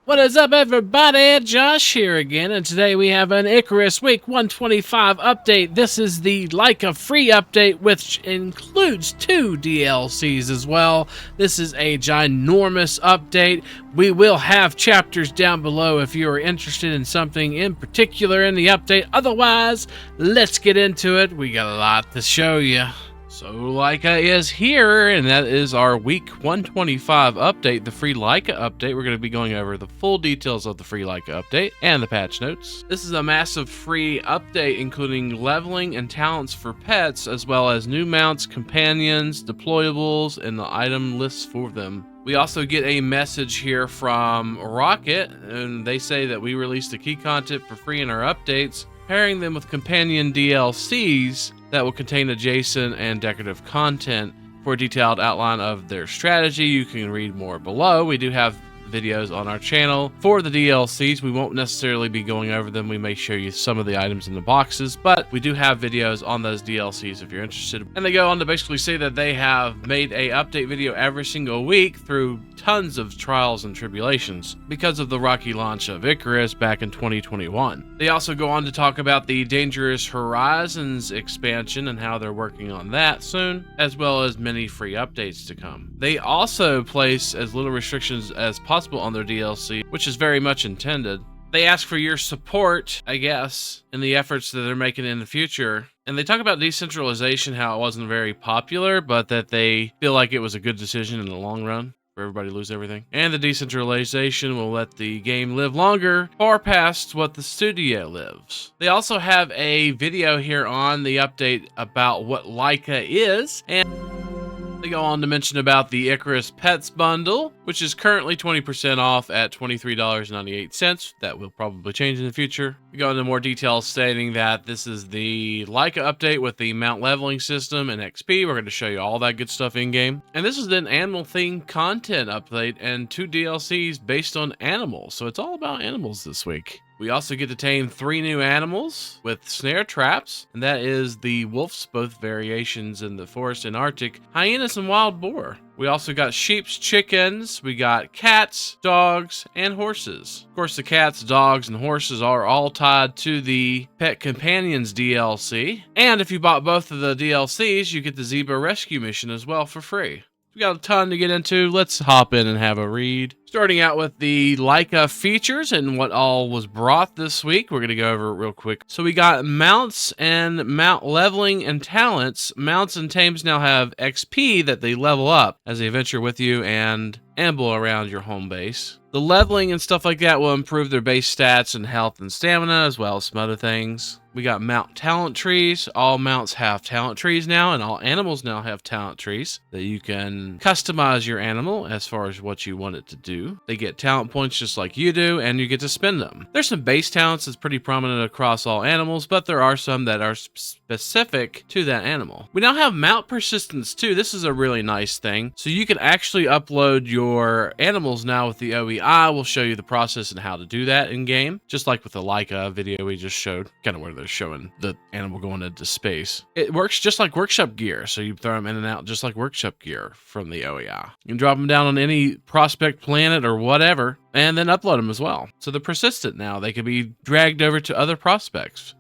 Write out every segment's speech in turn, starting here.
What is up, everybody? Josh here again, and today we have an Icarus Week 125 update. This is the Laika free update, which includes 2 DLCs as well. This is a ginormous update. We will have chapters down below if you are interested in something in particular in the update. Otherwise, let's get into it. We got a lot to show you. So Laika is here, and that is our week 125 update, the free Laika update. We're going to be going over the full details of the free Laika update and the patch notes. This is a massive free update, including leveling and talents for pets, as well as new mounts, companions, deployables, and the item lists for them. We also get a message here from Rocket, and they say that we released the key content for free in our updates, pairing them with companion DLCs that will contain adjacent and decorative content. For a detailed outline of their strategy, you can read more below. We do have videos on our channel for the DLCs. We won't necessarily be going over them. We may show you some of the items in the boxes, but we do have videos on those DLCs if you're interested. And they go on to basically say that they have made a update video every single week through tons of trials and tribulations because of the rocky launch of Icarus back in 2021. They also go on to talk about the Dangerous Horizons expansion and how they're working on that soon, as well as many free updates to come. They also place as little restrictions as possible on their DLC, which is very much intended. They ask for your support, I guess, in the efforts that they're making in the future. And they talk about decentralization, how it wasn't very popular, but that they feel like it was a good decision in the long run for everybody to lose everything. And the decentralization will let the game live longer, far past what the studio lives. They also have a video here on the update about what Laika is, and they go on to mention about the Icarus Pets Bundle, which is currently 20% off at $23.98. That will probably change in the future. We go into more details stating that this is the Laika update with the mount leveling system and XP. We're going to show you all that good stuff in-game. And this is an animal-themed content update and 2 DLCs based on animals. So it's all about animals this week. We also get to tame 3 new animals with snare traps, and that is the wolves, both variations in the forest and Arctic, hyenas, and wild boar. We also got sheeps, chickens, we got cats, dogs, and horses. Of course, the cats, dogs, and horses are all tied to the Pet Companions DLC. And if you bought both of the DLCs, you get the zebra rescue mission as well for free. We got a ton to get into. Let's hop in and have a read. Starting out with the Laika features and what all was brought this week. We're going to go over it real quick. So we got mounts and mount leveling and talents. Mounts and tames now have XP that they level up as they venture with you and amble around your home base. The leveling and stuff like that will improve their base stats and health and stamina, as well as some other things. We got mount talent trees. All mounts have talent trees now, and all animals now have talent trees that you can customize your animal as far as what you want it to do. They get talent points just like you do, and you get to spend them. There's some base talents that's pretty prominent across all animals, but there are some that are specific to that animal. We now have mount persistence too. This is a really nice thing. So you can actually upload your animals now with the OEI. We'll show you the process and how to do that in game, just like with the Laika video we just showed, kind of where they're showing the animal going into space. It works just like workshop gear, so you throw them in and out just like workshop gear from the OEI. You can drop them down on any prospect planet or whatever, and then upload them as well. So they're persistent now. They can be dragged over to other prospects.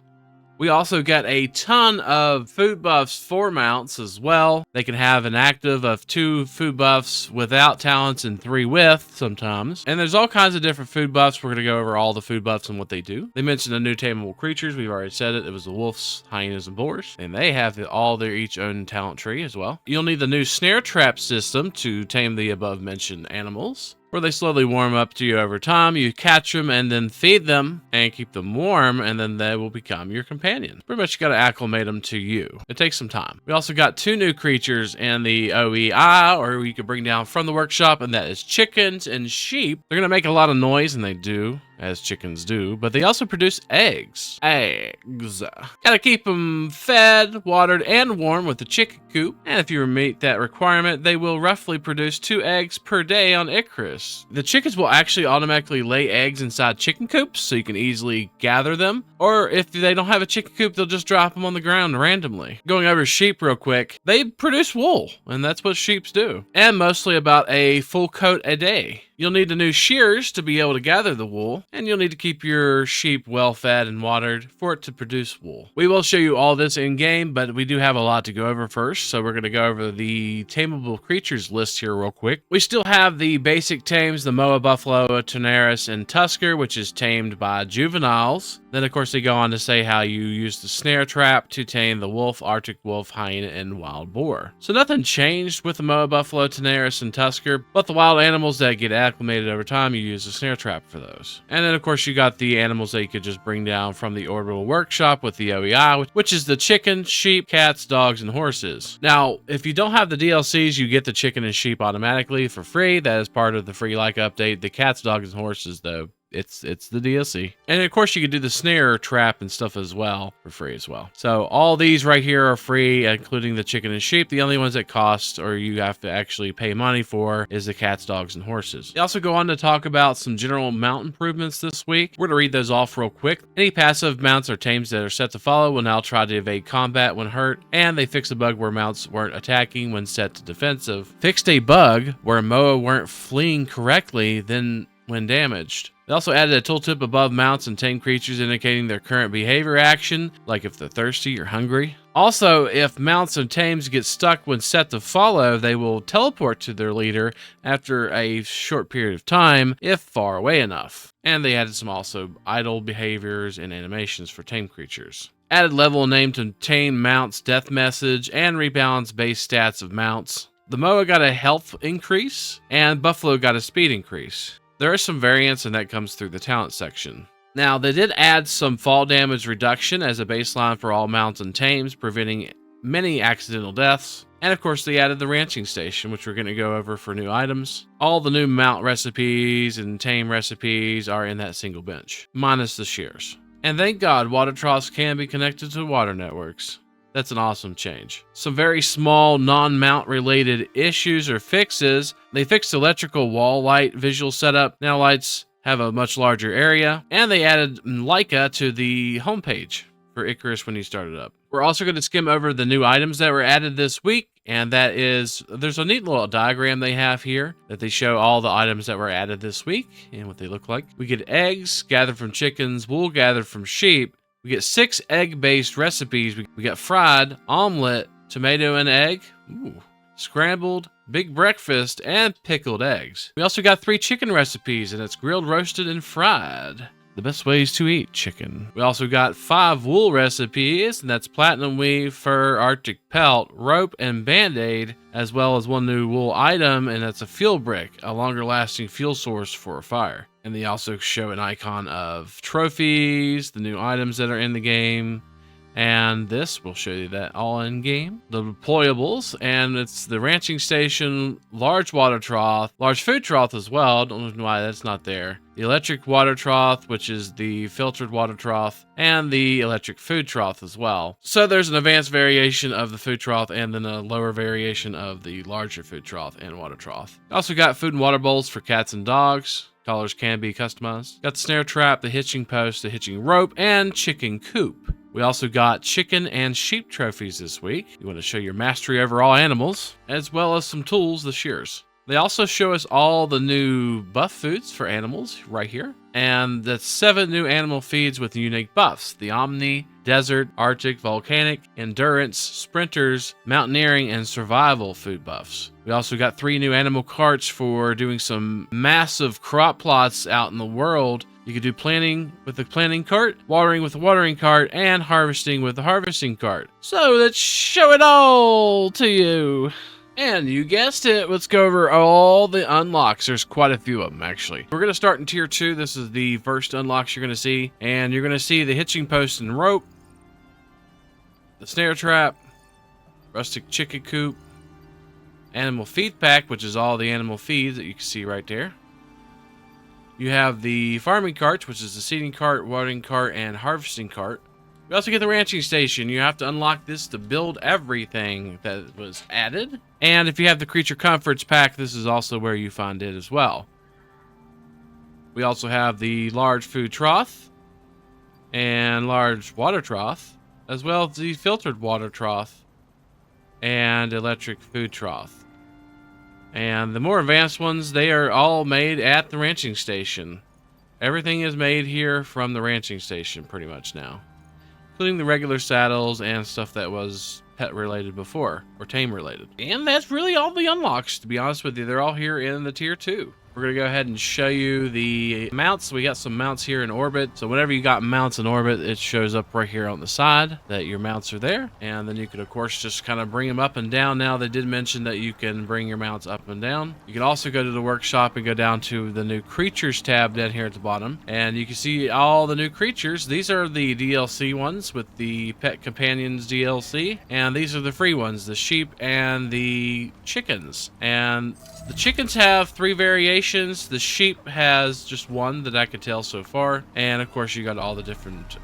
We also got a ton of food buffs for mounts as well. They can have an active of 2 food buffs without talents and 3 with sometimes. And there's all kinds of different food buffs. We're going to go over all the food buffs and what they do. They mentioned the new tameable creatures. We've already said it. It was the wolves, hyenas, and boars. And they have all their each own talent tree as well. You'll need the new snare trap system to tame the above mentioned animals, where they slowly warm up to you over time. You catch them and then feed them and keep them warm, and then they will become your companion. Pretty much got to acclimate them to you. It takes some time. We also got 2 new creatures in the OEI, or you can bring down from the workshop, and that is chickens and sheep. They're going to make a lot of noise, and they do, as chickens do, but they also produce eggs. Gotta keep them fed, watered, and warm with the chicken coop. And if you meet that requirement, they will roughly produce 2 eggs per day on Icarus. The chickens will actually automatically lay eggs inside chicken coops, so you can easily gather them. Or if they don't have a chicken coop, they'll just drop them on the ground randomly. Going over sheep real quick, they produce wool, and that's what sheep do. And mostly about a full coat a day. You'll need the new shears to be able to gather the wool, and you'll need to keep your sheep well fed and watered for it to produce wool. We will show you all this in game, but we do have a lot to go over first, so we're going to go over the Tamable creatures list here real quick. We still have the basic tames, the Moa Buffalo, Tenaris, and Tusker, which is tamed by juveniles. Then, of course, they go on to say how you use the Snare trap to tame the wolf, Arctic wolf, hyena, and wild boar. So nothing changed with the Moa Buffalo, Tenaris, and Tusker, but the wild animals that get acclimated over time, you use the Snare trap for those. And then, of course, you got the animals that you could just bring down from the orbital workshop with the OEI, which is the chicken, sheep, cats, dogs, and horses. Now, if you don't have the DLCs, you get the chicken and sheep automatically for free. That is part of the free Laika update. The cats, dogs, and horses, though, it's the DLC. And of course you can do the snare trap and stuff as well for free as well. So all these right here are free, including the chicken and sheep. The only ones that cost or you have to actually pay money for is the cats, dogs, and horses. They also go on to talk about some general mount improvements this week. We're going to read those off real quick. Any passive mounts or tames that are set to follow will now try to evade combat when hurt, and they fixed a bug where mounts weren't attacking when set to defensive. Fixed a bug where Moa weren't fleeing correctly then when damaged. They also added a tooltip above mounts and tame creatures indicating their current behavior action, like if they're thirsty or hungry. Also, if mounts and tames get stuck when set to follow, they will teleport to their leader after a short period of time, if far away enough. And they added some also idle behaviors and animations for tame creatures. Added level name to tame mounts, death message, and rebalance base stats of mounts. The Moa got a health increase, and Buffalo got a speed increase. There are some variants, and that comes through the talent section. Now, they did add some fall damage reduction as a baseline for all mounts and tames, preventing many accidental deaths. And of course, they added the ranching station, which we're going to go over for new items. All the new mount recipes and tame recipes are in that single bench, minus the shears. And thank God, water troughs can be connected to water networks. That's an awesome change. Some very small non-mount related issues or fixes. They fixed electrical wall light visual setup. Now lights have a much larger area. And they added Laika to the homepage for Icarus when you start it up. We're also going to skim over the new items that were added this week. And that is, there's a neat little diagram they have here that they show all the items that were added this week and what they look like. We get eggs gathered from chickens, wool gathered from sheep. We get 6 egg-based recipes. We got fried, omelet, tomato and egg, scrambled, big breakfast, and pickled eggs. We also got 3 chicken recipes, and it's grilled, roasted, and fried. The best ways to eat chicken. We also got 5 wool recipes, and that's platinum weave, fur, arctic pelt, rope, and band-aid, as well as 1 new wool item, and that's a fuel brick, a longer-lasting fuel source for a fire. And they also show an icon of trophies, the new items that are in the game, and this will show you that all in game. The deployables, and it's the ranching station, large water trough, large food trough as well. Don't know why that's not there. The electric water trough, which is the filtered water trough, and the electric food trough as well. So there's an advanced variation of the food trough and then a lower variation of the larger food trough and water trough. Also got food and water bowls for cats and dogs. Colors can be customized. Got the snare trap, the hitching post, the hitching rope, and chicken coop. We also got chicken and sheep trophies this week. You want to show your mastery over all animals, as well as some tools, the shears. They also show us all the new buff foods for animals right here. And that's 7 new animal feeds with unique buffs. The Omni, Desert, Arctic, Volcanic, Endurance, Sprinters, Mountaineering, and Survival food buffs. We also got 3 new animal carts for doing some massive crop plots out in the world. You could do planting with the planting cart, watering with the watering cart, and harvesting with the harvesting cart. So let's show it all to you. And you guessed it, let's go over all the unlocks. There's quite a few of them, actually. We're going to start in Tier 2. This is the first unlocks you're going to see. And you're going to see the hitching post and rope, the snare trap, rustic chicken coop, animal feed pack, which is all the animal feeds that you can see right there. You have the farming carts, which is the seeding cart, watering cart, and harvesting cart. We also get the ranching station. You have to unlock this to build everything that was added. And if you have the creature comforts pack, this is also where you find it as well. We also have the large food trough and large water trough, as well as the filtered water trough and electric food trough. And the more advanced ones, they are all made at the ranching station. Everything is made here from the ranching station pretty much now, including the regular saddles and stuff that was pet related before, or tame related. And that's really all the unlocks, to be honest with you. They're all here in the tier 2. We're going to go ahead and show you the mounts. We got some mounts here in orbit. So whenever you got mounts in orbit, it shows up right here on the side that your mounts are there. And then you could, of course, just kind of bring them up and down. Now, they did mention that you can bring your mounts up and down. You can also go to the workshop and go down to the new creatures tab down here at the bottom. And you can see all the new creatures. These are the DLC ones with the Pet Companions DLC. And these are the free ones, the sheep and the chickens. And the chickens have 3 variations. The sheep has just 1 that I could tell so far. And of course you got all the different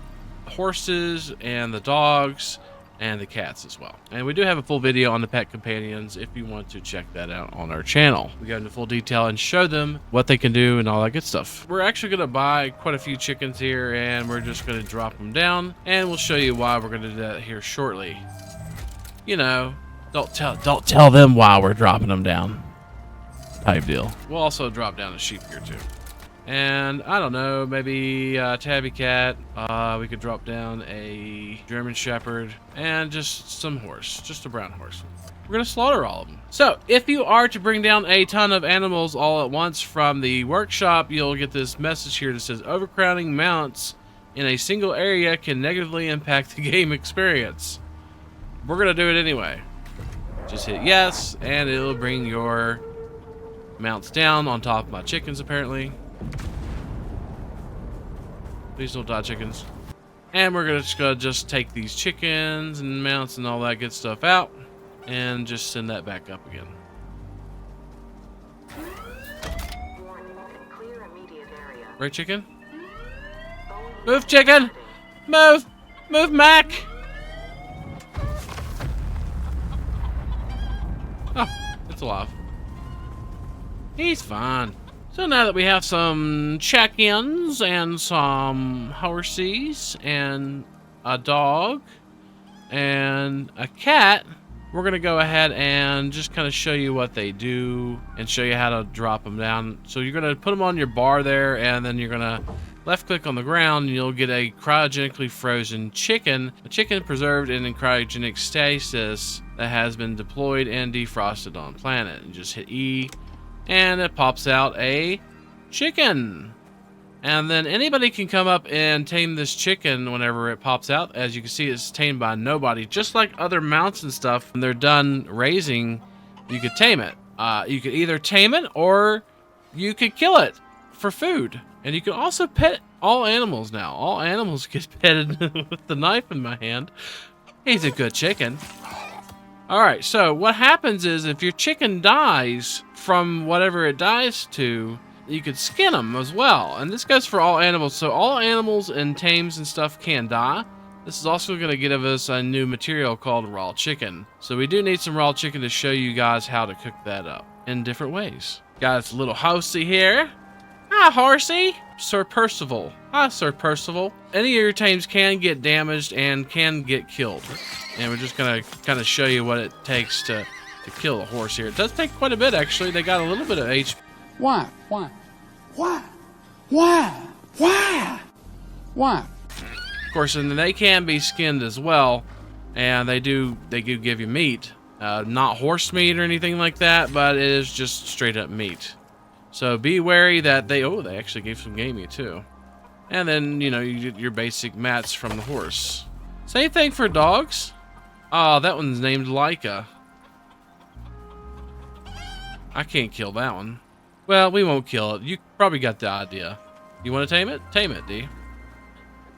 horses and the dogs and the cats as well. And we do have a full video on the pet companions if you want to check that out on our channel. We go into full detail and show them what they can do and all that good stuff. We're actually going to buy quite a few chickens here, and we're just going to drop them down, and we'll show you why we're going to do that here shortly. You know, don't tell them why we're dropping them down. Type deal. We'll also drop down a sheep here too. And I don't know, maybe a tabby cat. We could drop down a German Shepherd and just some horse, just a brown horse. We're gonna slaughter all of them. So if you are to bring down a ton of animals all at once from the workshop, you'll get this message here that says overcrowding mounts in a single area can negatively impact the game experience. We're gonna do it anyway. Just hit yes, and it'll bring your mounts down on top of my chickens, apparently. Please don't die, chickens. And we're gonna just take these chickens and mounts and all that good stuff out and just send that back up again. Right, chicken? Move, chicken! Move! Move, Mac! Oh, it's alive. He's fine. So now that we have some check-ins and some horses and a dog and a cat, we're going to go ahead and just kind of show you what they do and show you how to drop them down. So you're going to put them on your bar there, and then you're going to left-click on the ground, and you'll get a cryogenically frozen chicken, a chicken preserved in cryogenic stasis that has been deployed and defrosted on planet. And just hit E, and it pops out a chicken. And then anybody can come up and tame this chicken whenever it pops out. As you can see, it's tamed by nobody. Just like other mounts and stuff, when they're done raising, you could tame it. You could either tame it or you could kill it for food. And you can also pet all animals now. All animals get petted with the knife in my hand. He's a good chicken. Alright, so what happens is if your chicken dies from whatever it dies to, you could skin them as well. And this goes for all animals. So all animals and tames and stuff can die. This is also going to give us a new material called raw chicken. So we do need some raw chicken to show you guys how to cook that up in different ways. Got this little horsey here. Hi, horsey. Sir Percival. Hi, Sir Percival. Any of your tames can get damaged and can get killed. And we're just going to kind of show you what it takes to kill a horse here. It does take quite a bit, actually. They got a little bit of HP. Why? Of course, and they can be skinned as well. And they do give you meat. Not horse meat or anything like that, but it is just straight up meat. So be wary that they actually gave some game meat too. And then, you know, you get your basic mats from the horse. Same thing for dogs. Oh, that one's named Laika. I can't kill that one. Well, we won't kill it. You probably got the idea. You want to tame it? Tame it, D.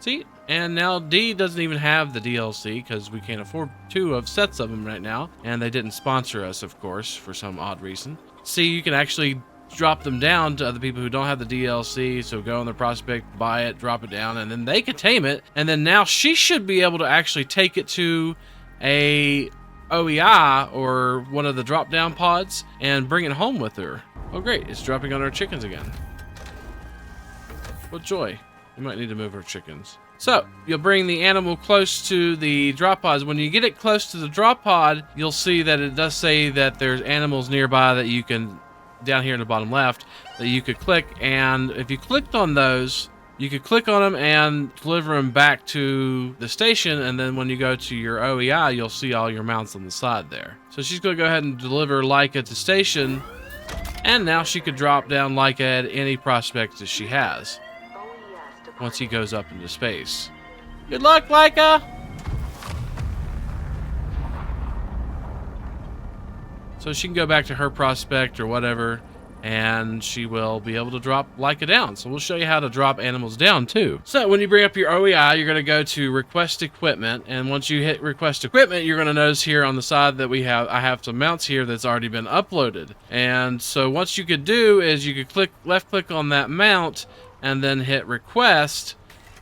See? And now D doesn't even have the DLC because we can't afford 2 sets of them right now. And they didn't sponsor us, of course, for some odd reason. See, you can actually drop them down to other people who don't have the DLC. So go on the prospect, buy it, drop it down, and then they can tame it. And then now she should be able to actually take it to a OEI or one of the drop down pods and bring it home with her. Oh great, it's dropping on our chickens again. What joy. We might need to move our chickens. So you'll bring the animal close to the drop pods. When you get it close to the drop pod, you'll see that it does say that there's animals nearby that you can, down here in the bottom left, that you could click. And if you clicked on those, you could click on them and deliver them back to the station. And then when you go to your OEI, you'll see all your mounts on the side there. So she's going to go ahead and deliver Laika to station. And now she could drop down Laika at any Prospectors she has once he goes up into space. Good luck, Laika! So she can go back to her prospect or whatever, and she will be able to drop Laika down. So we'll show you how to drop animals down too. So when you bring up your OEI, you're going to go to Request Equipment, and once you hit Request Equipment, you're going to notice here on the side that I have some mounts here that's already been uploaded. And so what you could do is you could left click on that mount and then hit Request,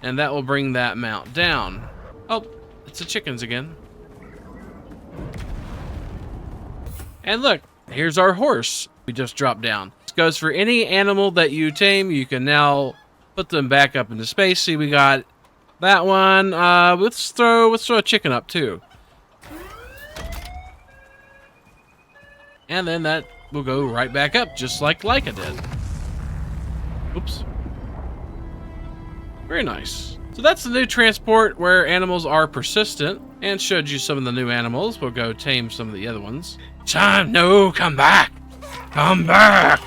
and that will bring that mount down. Oh, it's the chickens again. And look, here's our horse we just dropped down. This goes for any animal that you tame. You can now put them back up into space. See, we got that one. Let's throw a chicken up too. And then that will go right back up, just like Laika did. Oops. Very nice. So that's the new transport where animals are persistent, and showed you some of the new animals. We'll go tame some of the other ones. No, come back. Come back.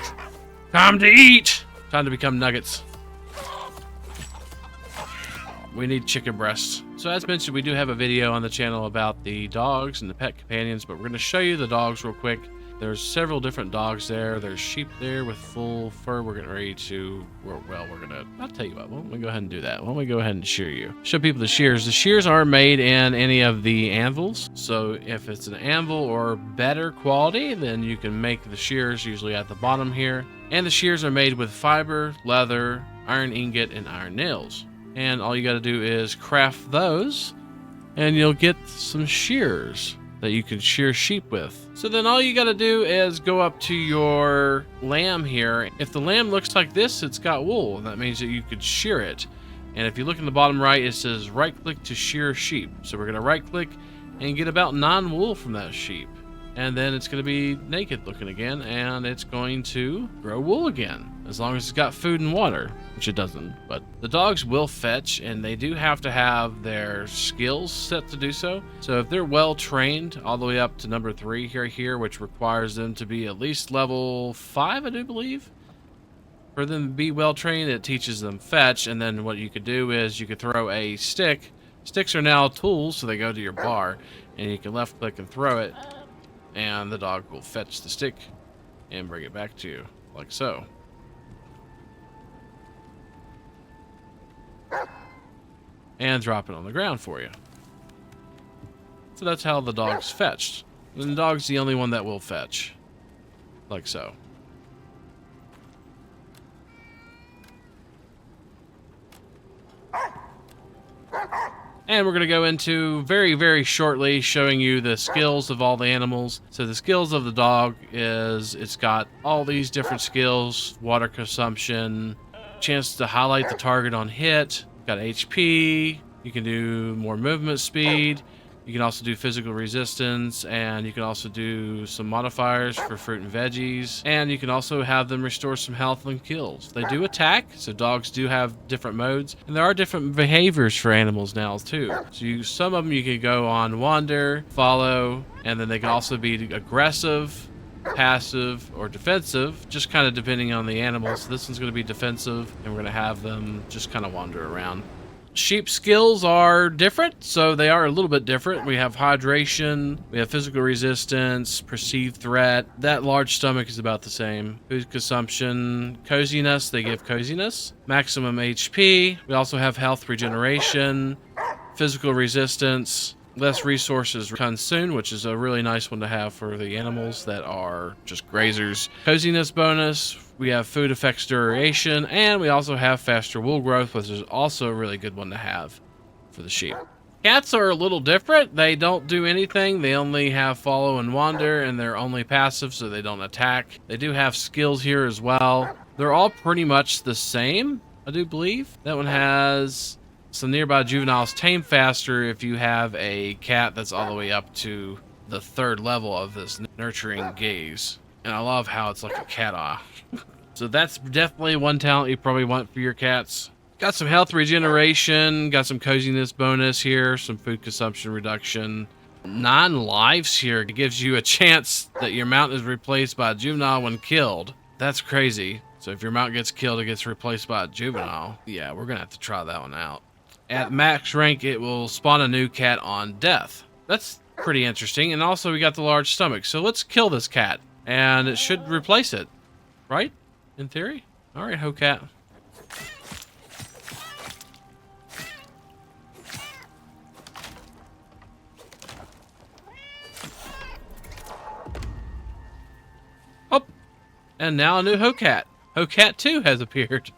Time to eat. Time to become nuggets. We need chicken breasts. So as mentioned, we do have a video on the channel about the dogs and the pet companions, but we're going to show you the dogs real quick. There's several different dogs there. There's sheep there with full fur. We're getting ready to, I'll tell you what, why don't we go ahead and do that? Why don't we go ahead and shear you? Show people the shears. The shears aren't made in any of the anvils. So if it's an anvil or better quality, then you can make the shears usually at the bottom here. And the shears are made with fiber, leather, iron ingot, and iron nails. And all you got to do is craft those, and you'll get some shears that you can shear sheep with. So then all you got to do is go up to your lamb here. If the lamb looks like this, it's got wool. That means that you could shear it. And if you look in the bottom right, it says right click to shear sheep. So we're going to right click and get about 9 wool from that sheep. And then it's going to be naked looking again, and it's going to grow wool again, as long as it's got food and water, which it doesn't. But the dogs will fetch, and they do have to have their skills set to do so. So if they're well trained all the way up to number 3 here, which requires them to be at least level 5, I do believe. For them to be well trained, it teaches them fetch, and then what you could do is you could throw a stick. Sticks are now tools, so they go to your bar, and you can left click and throw it. And the dog will fetch the stick and bring it back to you, like so. And drop it on the ground for you. So that's how the dog's fetched. And the dog's the only one that will fetch, like so. And we're going to go into very, very shortly showing you the skills of all the animals. So the skills of the dog is it's got all these different skills: water consumption, chance to highlight the target on hit, got HP, you can do more movement speed, you can also do physical resistance, and you can also do some modifiers for fruit and veggies, and you can also have them restore some health and kills. They do attack, so dogs do have different modes, and there are different behaviors for animals now too. So some of them you can go on wander, follow, and then they can also be aggressive, passive, or defensive, just kind of depending on the animal. So this one's going to be defensive, and we're going to have them just kind of wander around. Sheep skills are different, so they are a little bit different. We have hydration, we have physical resistance, perceived threat. That large stomach is about the same. Food consumption, coziness, they give coziness. Maximum HP, we also have health regeneration, physical resistance, less resources consumed, which is a really nice one to have for the animals that are just grazers. Coziness bonus, we have food effects duration, and we also have faster wool growth, which is also a really good one to have for the sheep. Cats are a little different. They don't do anything. They only have follow and wander, and they're only passive, so they don't attack. They do have skills here as well. They're all pretty much the same, I do believe. That one has Some nearby juveniles tame faster if you have a cat that's all the way up to the 3rd level of this nurturing gaze. And I love how it's like a cat eye. So that's definitely one talent you probably want for your cats. Got some health regeneration, got some coziness bonus here, some food consumption reduction. 9 lives here. It gives you a chance that your mount is replaced by a juvenile when killed. That's crazy. So if your mount gets killed, it gets replaced by a juvenile. Yeah, we're gonna have to try that one out. At max rank, it will spawn a new cat on death. That's pretty interesting. And also we got the large stomach. So let's kill this cat. And it should replace it, right? In theory? Alright, ho cat. Oh! And now a new ho cat. Ho cat 2 has appeared.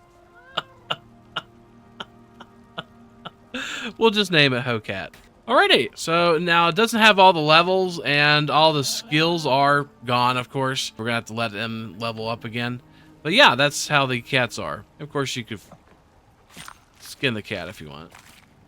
We'll just name it ho cat. Alrighty, so now it doesn't have all the levels and all the skills are gone, of course. We're gonna have to let them level up again. But yeah, that's how the cats are. Of course, you could skin the cat if you want.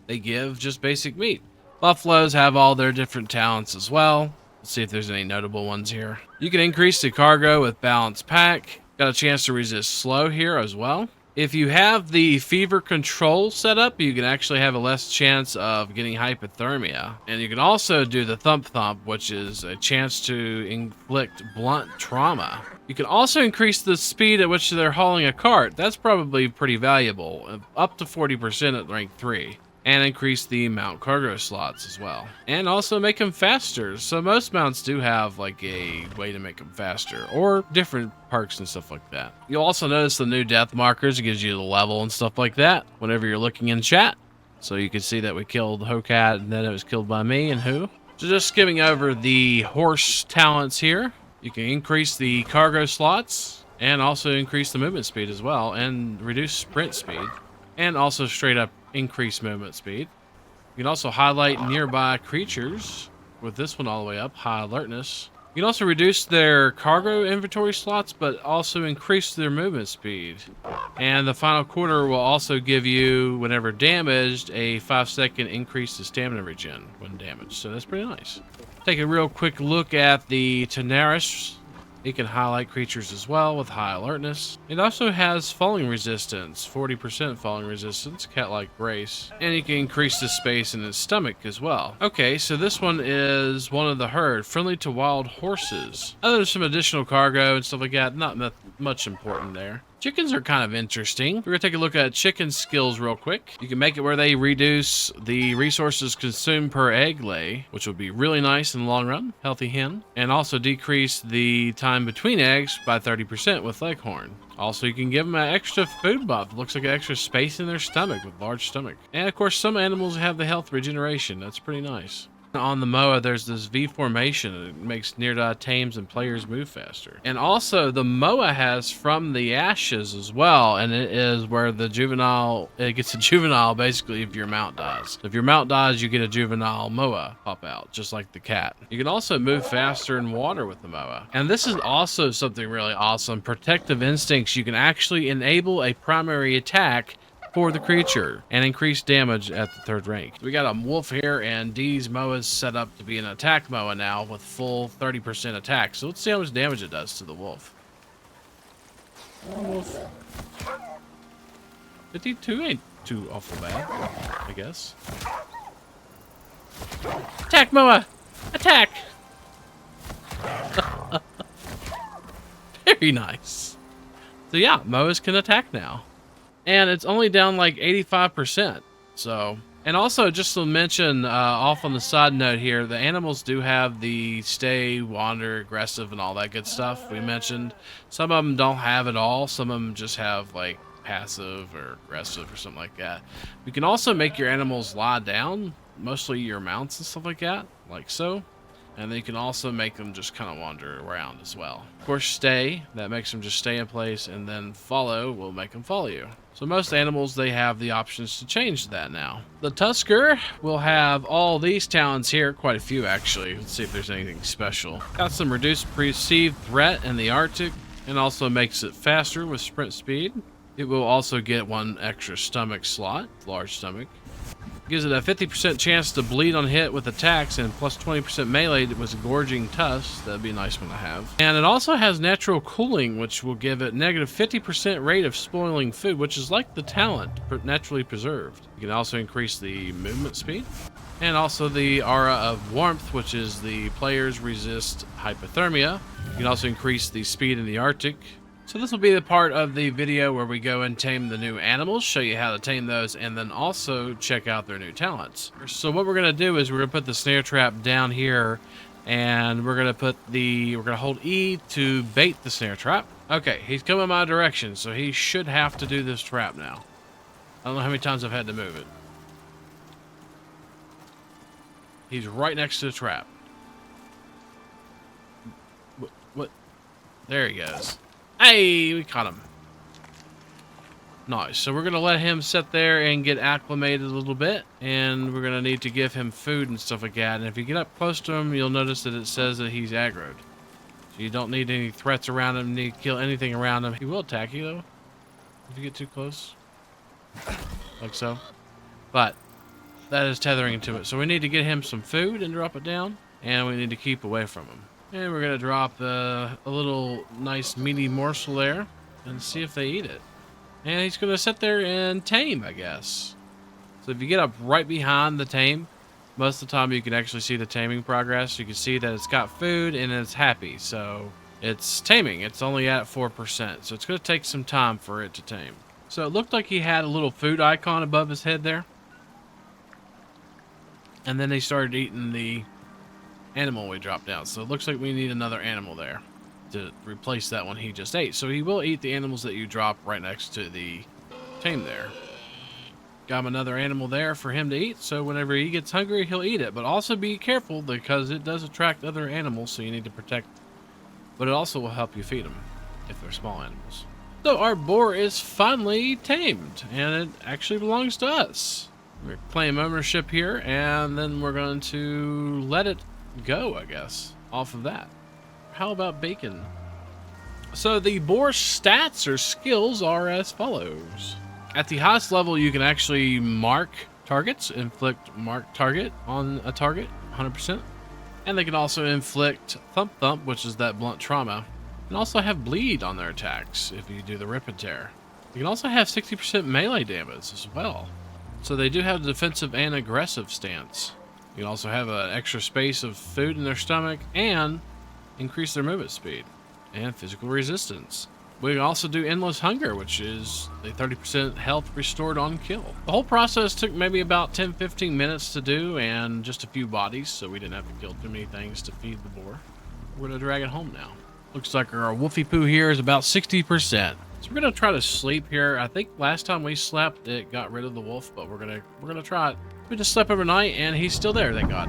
They give just basic meat. Buffaloes have all their different talents as well. Let's see if there's any notable ones here. You can increase the cargo with balanced pack. Got a chance to resist slow here as well. If you have the fever control set up, you can actually have a less chance of getting hypothermia. And you can also do the thump thump, which is a chance to inflict blunt trauma. You can also increase the speed at which they're hauling a cart. That's probably pretty valuable, up to 40% at rank 3. And increase the mount cargo slots as well. And also make them faster. So most mounts do have like a way to make them faster, or different perks and stuff like that. You'll also notice the new death markers. It gives you the level and stuff like that whenever you're looking in chat. So you can see that we killed Hocat and then it was killed by me and who. So just skimming over the horse talents here. You can increase the cargo slots and also increase the movement speed as well and reduce sprint speed. And also straight up increase movement speed. You can also highlight nearby creatures with this one all the way up, high alertness. You can also reduce their cargo inventory slots, but also increase their movement speed. And the final quarter will also give you, whenever damaged, a 5-second increase to stamina regen when damaged. So that's pretty nice. Take a real quick look at the Tenaris. It can highlight creatures as well with high alertness. It also has falling resistance, 40% falling resistance, cat-like grace. And you can increase the space in its stomach as well. Okay, so this one is one of the herd, friendly to wild horses. There's some additional cargo and stuff like that, not much important there. Chickens are kind of interesting. We're going to take a look at chicken skills real quick. You can make it where they reduce the resources consumed per egg lay, which would be really nice in the long run. Healthy hen. And also decrease the time between eggs by 30% with Leghorn. Also, you can give them an extra food buff. It looks like an extra space in their stomach with large stomach. And of course, some animals have the health regeneration. That's pretty nice. On the Moa, there's this V formation. It makes near Tames and players move faster. And also, the Moa has from the ashes as well, and it is where the juvenile, it gets a juvenile basically if your mount dies. If your mount dies, you get a juvenile Moa pop out, just like the cat. You can also move faster in water with the Moa. And this is also something really awesome. Protective instincts. You can actually enable a primary attack for the creature and increase damage at the 3rd rank. We got a wolf here, and D's Moa is set up to be an attack Moa now with full 30% attack. So let's see how much damage it does to the wolf. Wolf. 52 ain't too awful bad, I guess. Attack Moa! Attack! Very nice. So yeah, Moas can attack now. And it's only down like 85%. So, and also just to mention off on the side note here, the animals do have the stay, wander, aggressive, and all that good stuff we mentioned. Some of them don't have it all. Some of them just have like passive or aggressive or something like that. You can also make your animals lie down, mostly your mounts and stuff like that, like so. And then you can also make them just kind of wander around as well. Of course, stay, that makes them just stay in place, and then follow will make them follow you. So most animals, they have the options to change that now. The Tusker will have all these talents here, quite a few actually. Let's see if there's anything special. Got some reduced perceived threat in the Arctic, and also makes it faster with sprint speed. It will also get 1 extra stomach slot, large stomach. Gives it a 50% chance to bleed on hit with attacks and plus 20% melee with gorging tusks. That'd be a nice one to have. And it also has natural cooling, which will give it negative 50% rate of spoiling food, which is like the talent, naturally preserved. You can also increase the movement speed. And also the aura of warmth, which is the players resist hypothermia. You can also increase the speed in the Arctic. So this will be the part of the video where we go and tame the new animals, show you how to tame those, and then also check out their new talents. So what we're going to do is we're going to put the snare trap down here, and we're going to hold E to bait the snare trap. Okay, he's coming my direction, so he should have to do this trap now. I don't know how many times I've had to move it. He's right next to the trap. What? There he goes. Hey, we caught him. Nice. So we're going to let him sit there and get acclimated a little bit. And we're going to need to give him food and stuff like that. And if you get up close to him, you'll notice that it says that he's aggroed. So you don't need any threats around him. You need to kill anything around him. He will attack you, though, if you get too close. Like so. But that is tethering to it. So we need to get him some food and drop it down. And we need to keep away from him. And we're going to drop a little nice meaty morsel there and see if they eat it. And he's going to sit there and tame, I guess. So if you get up right behind the tame, most of the time you can actually see the taming progress. You can see that it's got food and it's happy. So it's taming. It's only at 4%. So it's going to take some time for it to tame. So it looked like he had a little food icon above his head there. And then he started eating the animal we dropped down. So it looks like we need another animal there to replace that one he just ate. So he will eat the animals that you drop right next to the tame there. Got him another animal there for him to eat, so whenever he gets hungry, he'll eat it. But also be careful because it does attract other animals, so you need to protect. But it also will help you feed them if they're small animals. So our boar is finally tamed, and it actually belongs to us. We're claiming ownership here, and then we're going to let it go, I guess, off of that. How about bacon? So the boar stats or skills are as follows. At the highest level, you can actually mark targets, inflict mark target on a target, 100%. And they can also inflict thump thump, which is that blunt trauma, and also have bleed on their attacks if you do the rip and tear. You can also have 60% melee damage as well. So they do have the defensive and aggressive stance. You can also have an extra space of food in their stomach and increase their movement speed and physical resistance. We can also do endless hunger, which is a 30% health restored on kill. The whole process took maybe about 10-15 minutes to do and just a few bodies, so we didn't have to kill too many things to feed the boar. We're gonna drag it home now. Looks like our wolfie poo here is about 60%. So we're gonna try to sleep here. I think last time we slept, it got rid of the wolf, but we're gonna try it. We just slept overnight, and he's still there, thank God.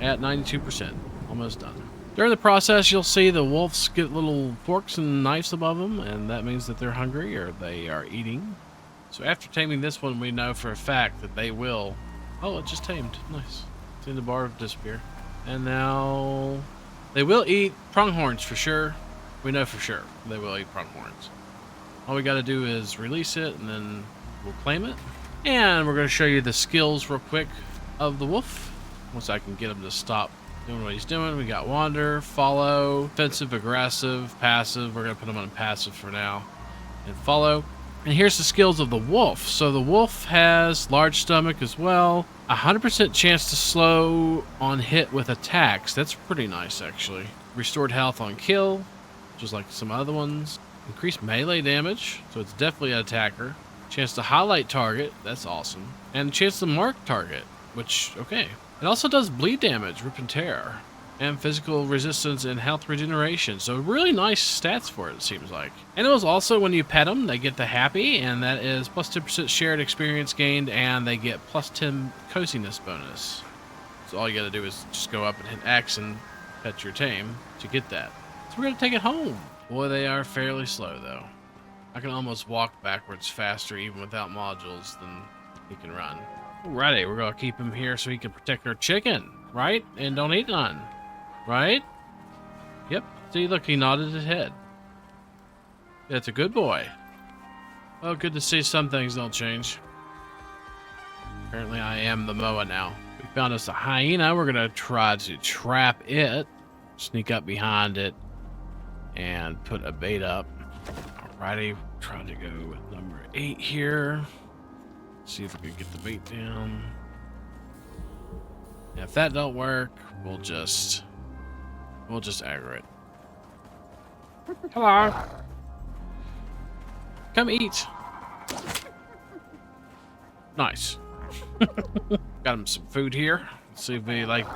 At 92%, almost done. During the process, you'll see the wolves get little forks and knives above them, and that means that they're hungry or they are eating. So after taming this one, we know for a fact that they will... Oh, it just tamed. Nice. Seen the bar disappear. And now... They will eat pronghorns for sure. We know for sure they will eat pronghorns. All we got to do is release it, and then we'll claim it. And we're going to show you the skills real quick of the wolf. Once I can get him to stop doing what he's doing. We got wander, follow, defensive, aggressive, passive. We're going to put him on passive for now. And follow. And here's the skills of the wolf. So the wolf has large stomach as well. 100% chance to slow on hit with attacks. That's pretty nice, actually. Restored health on kill, just like some other ones. Increased melee damage, so it's definitely an attacker. Chance to highlight target, that's awesome. And chance to mark target, which, okay. It also does bleed damage, rip and tear, and physical resistance and health regeneration. So really nice stats for it seems like. And it was also when you pet them, they get the happy, and that is plus 10% shared experience gained, and they get plus 10 coziness bonus. So all you gotta do is just go up and hit X and pet your tame to get that. So we're gonna take it home. Boy, they are fairly slow though. I can almost walk backwards faster even without modules than he can run. Alrighty, we're gonna keep him here so he can protect our chicken, right? And don't eat none, right? Yep, see, look, he nodded his head. That's a good boy. Oh, good to see some things don't change. Apparently I am the Moa now. We found us a hyena. We're gonna try to trap it, sneak up behind it, and put a bait up. Alrighty, trying to go with number 8 here. See if we can get the bait down. And if that don't work, we'll just aggro it. Hello. Come eat. Nice. Got him some food here. Let's see if we like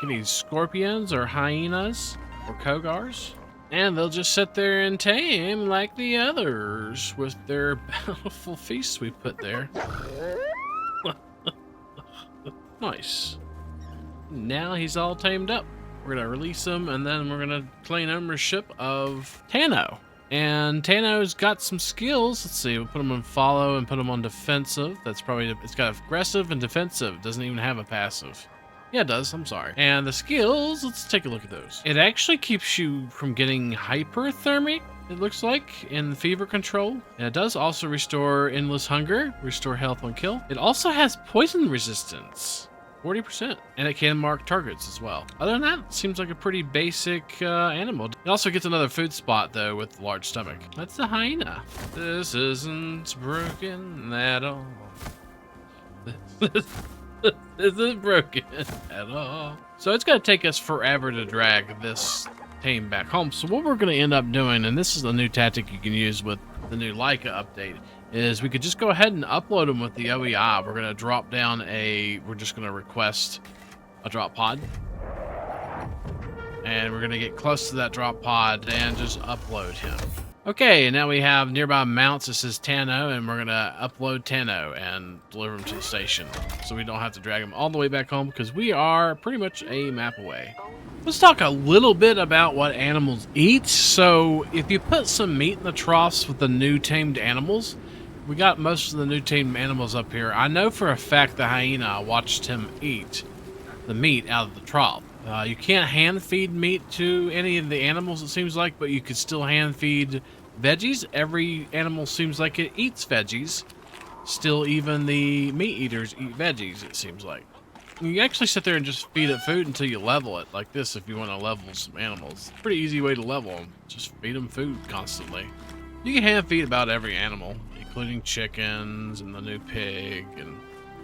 any scorpions or hyenas or kogars. And they'll just sit there and tame like the others with their bountiful feasts we put there. Nice. Now he's all tamed up. We're gonna release him, and then we're gonna claim ownership of Tano. And Tano's got some skills. Let's see, we'll put him on follow and put him on defensive. That's probably, it's got aggressive and defensive. Doesn't even have a passive. Yeah, it does, I'm sorry. And the skills, let's take a look at those. It actually keeps you from getting hyperthermic, it looks like, in fever control. And it does also restore endless hunger, restore health on kill. It also has poison resistance. 40%, and it can mark targets as well. Other than that, it seems like a pretty basic animal. It also gets another food spot though with the large stomach. That's the hyena. This isn't broken at all. This isn't broken at all. So it's gonna take us forever to drag this tame back home. So what we're gonna end up doing, and this is a new tactic you can use with the new Laika update, is we could just go ahead and upload them with the OEI. We're going to drop down we're just going to request a drop pod. And we're going to get close to that drop pod and just upload him. Okay, and now we have nearby mounts that says Tano, and we're going to upload Tano and deliver him to the station. So we don't have to drag him all the way back home because we are pretty much a map away. Let's talk a little bit about what animals eat. So if you put some meat in the troughs with the new tamed animals, we got most of the new tamed animals up here. I know for a fact the hyena, I watched him eat the meat out of the trough. You can't hand feed meat to any of the animals, it seems like, but you could still hand feed veggies. Every animal seems like it eats veggies. Still, even the meat eaters eat veggies, it seems like. You actually sit there and just feed it food until you level it, like this if you want to level some animals. Pretty easy way to level them. Just feed them food constantly. You can hand feed about every animal, including chickens and the new pig and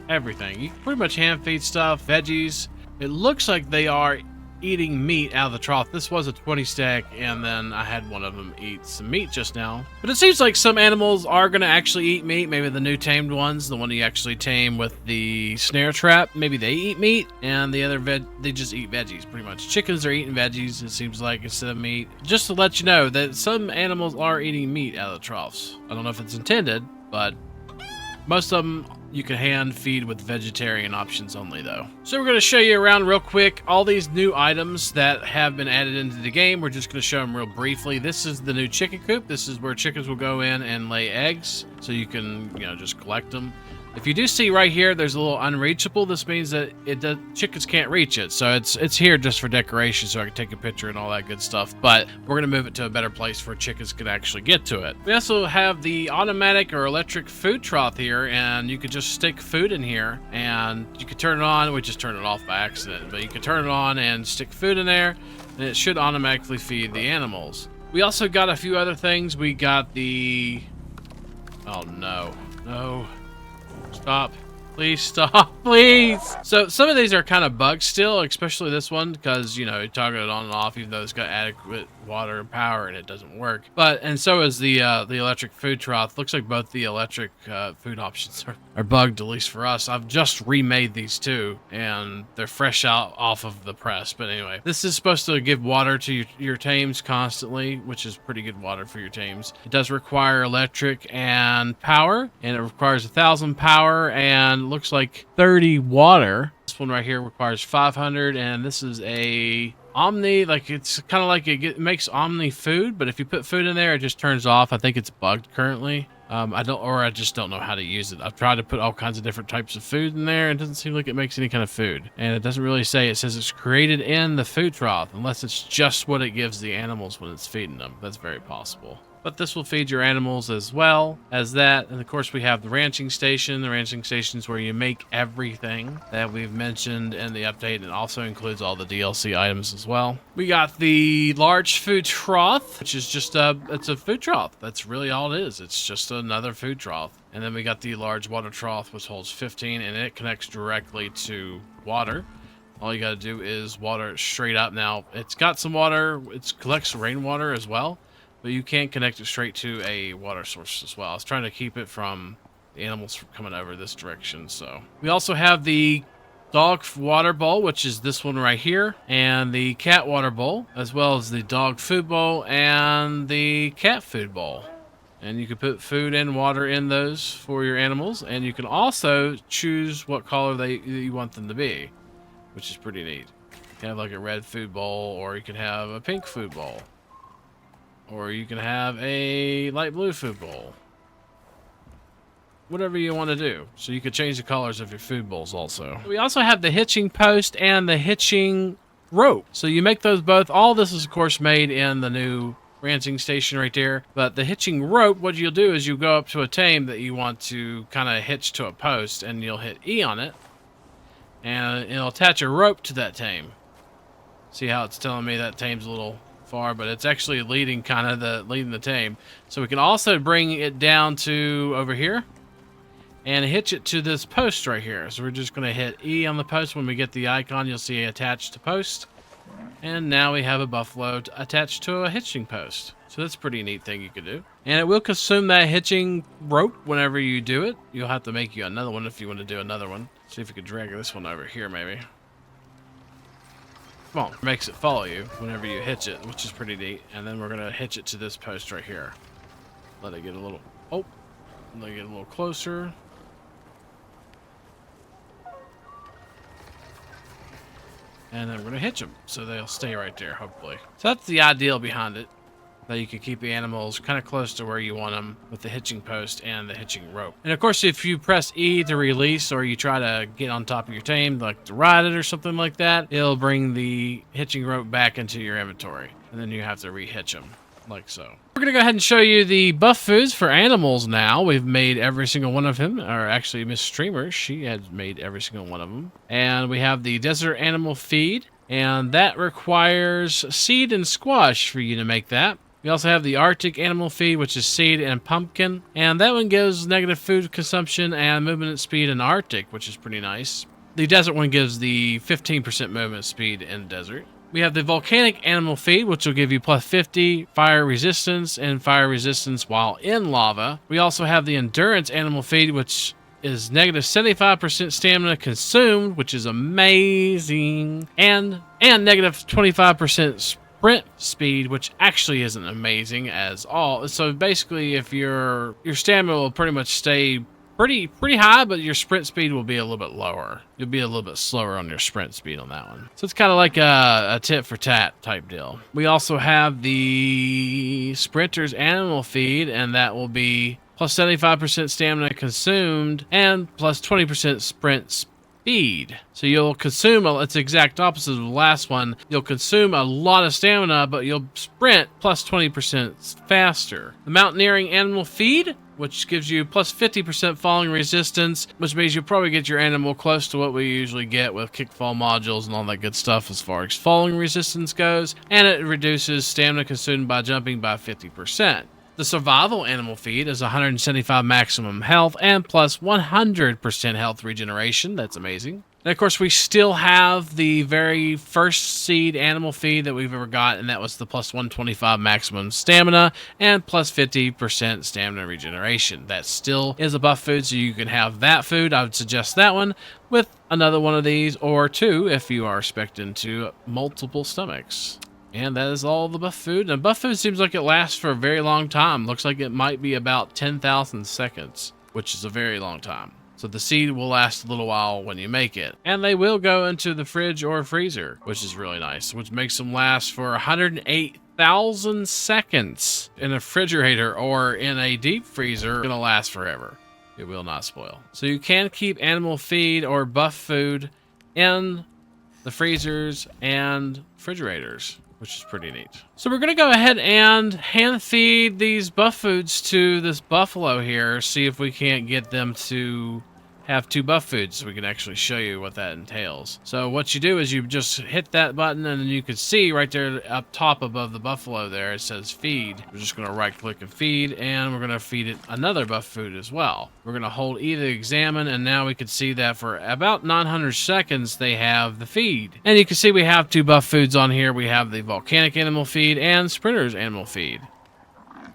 everything. You can pretty much hand feed stuff, veggies. It looks like they are eating meat out of the trough. This was a 20 stack, and then I had one of them eat some meat just now. But it seems like some animals are going to actually eat meat. Maybe the new tamed ones, the one you actually tame with the snare trap, maybe they eat meat, and the other they just eat veggies, pretty much. Chickens are eating veggies, it seems like, instead of meat. Just to let you know that some animals are eating meat out of the troughs. I don't know if it's intended, but most of them you can hand feed with vegetarian options only though. So we're going to show you around real quick all these new items that have been added into the game. We're just going to show them real briefly. This is the new chicken coop. This is where chickens will go in and lay eggs, so you can, just collect them. If you do see right here, there's a little unreachable. This means that chickens can't reach it. So it's here just for decoration, so I can take a picture and all that good stuff. But we're going to move it to a better place where chickens can actually get to it. We also have the automatic or electric food trough here, and you could just stick food in here, and you can turn it on. We just turned it off by accident, but you can turn it on and stick food in there, and it should automatically feed the animals. We also got a few other things. We got the... Oh, no. No. Stop. Please stop. Please. So some of these are kind of bugged still, especially this one, because, you toggle it on and off, even though it's got adequate water and power and it doesn't work. And so is the electric food trough. Looks like both the electric food options are bugged, at least for us. I've just remade these two, and they're fresh out off of the press. But anyway, this is supposed to give water to your tames constantly, which is pretty good water for your tames. It does require electric and power, and it requires 1,000 power and looks like 30 water. This one right here requires 500, and this is a Omni, it's kind of like it makes Omni food, but if you put food in there, it just turns off. I think it's bugged currently. I just don't know how to use it. I've tried to put all kinds of different types of food in there. It doesn't seem like it makes any kind of food. And it doesn't really say. It says it's created in the food trough, unless it's just what it gives the animals when it's feeding them. That's very possible. But this will feed your animals as well as that. And of course we have the ranching station. The ranching station is where you make everything that we've mentioned in the update. It also includes all the DLC items as well. We got the large food trough, which is just it's a food trough. That's really all it is. It's just another food trough. And then we got the large water trough, which holds 15, and it connects directly to water. All you got to do is water it straight up. Now, it's got some water. It collects rainwater as well, but you can connect it straight to a water source as well. I was trying to keep it from the animals from coming over this direction. So we also have the dog water bowl, which is this one right here, and the cat water bowl, as well as the dog food bowl and the cat food bowl. And you can put food and water in those for your animals, and you can also choose what color you want them to be, which is pretty neat. You can have like a red food bowl, or you can have a pink food bowl, or you can have a light blue food bowl. Whatever you want to do. So you could change the colors of your food bowls also. We also have the hitching post and the hitching rope. So you make those both. All this is of course made in the new ranching station right there. But the hitching rope, what you'll do is you go up to a tame that you want to kind of hitch to a post, and you'll hit E on it, and it'll attach a rope to that tame. See how it's telling me that tame's a little far, but it's actually leading the tame. So we can also bring it down to over here and hitch it to this post right here. So we're just going to hit E on the post. When we get the icon, you'll see attached to post. And now we have a buffalo attached to a hitching post. So that's a pretty neat thing you could do. And it will consume that hitching rope whenever you do it. You'll have to make you another one if you want to do another one. See if we could drag this one over here maybe. Come on, makes it follow you whenever you hitch it, which is pretty neat. And then we're going to hitch it to this post right here. Let it get a little, let it get a little closer. And then we're going to hitch them so they'll stay right there, hopefully. So that's the ideal behind it, that you can keep the animals kind of close to where you want them with the hitching post and the hitching rope. And of course, if you press E to release, or you try to get on top of your tame, like to ride it or something like that, it'll bring the hitching rope back into your inventory. And then you have to re-hitch them, like so. We're going to go ahead and show you the buff foods for animals now. We've made every single one of them, or actually Miss Streamer, she has made every single one of them. And we have the desert animal feed, and that requires seed and squash for you to make that. We also have the Arctic animal feed, which is seed and pumpkin, and that one gives negative food consumption and movement speed in Arctic, which is pretty nice. The desert one gives the 15% movement speed in desert. We have the volcanic animal feed, which will give you plus 50 fire resistance and fire resistance while in lava. We also have the endurance animal feed, which is negative 75% stamina consumed, which is amazing, and negative 25% sprint speed, which actually isn't amazing as all. So basically, if your stamina will pretty much stay pretty high, but your sprint speed will be a little bit lower. You'll be a little bit slower on your sprint speed on that one. So it's kind of like a tit for tat type deal. We also have the Sprinters animal feed, and that will be plus 75% stamina consumed and plus 20% sprint speed. So you'll consume, it's the exact opposite of the last one. You'll consume a lot of stamina, but you'll sprint plus 20% faster. The mountaineering animal feed, which gives you plus 50% falling resistance, which means you'll probably get your animal close to what we usually get with kickfall modules and all that good stuff as far as falling resistance goes, and it reduces stamina consumed by jumping by 50%. The survival animal feed is 175 maximum health and plus 100% health regeneration. That's amazing. And of course, we still have the very first seed animal feed that we've ever got, and that was the plus 125 maximum stamina and plus 50% stamina regeneration. That still is a buff food, so you can have that food. I would suggest that one with another one of these, or two if you are expecting to multiple stomachs. And that is all the buff food. And buff food seems like it lasts for a very long time. Looks like it might be about 10,000 seconds, which is a very long time. So the seed will last a little while when you make it. And they will go into the fridge or freezer, which is really nice, which makes them last for 108,000 seconds. In a refrigerator or in a deep freezer, it's gonna last forever. It will not spoil. So you can keep animal feed or buff food in the freezers and refrigerators. which is pretty neat. So we're going to go ahead and hand feed these buff foods to this buffalo here, see if we can't get them to have 2 buff foods so we can actually show you what that entails. So what you do is you just hit that button, and then you can see right there up top above the buffalo there, it says feed. We're just going to right click and feed, and we're going to feed it another buff food as well. We're going to hold either examine, and now we can see that for about 900 seconds they have the feed. And you can see we have 2 buff foods on here. We have the volcanic animal feed and sprinter's animal feed,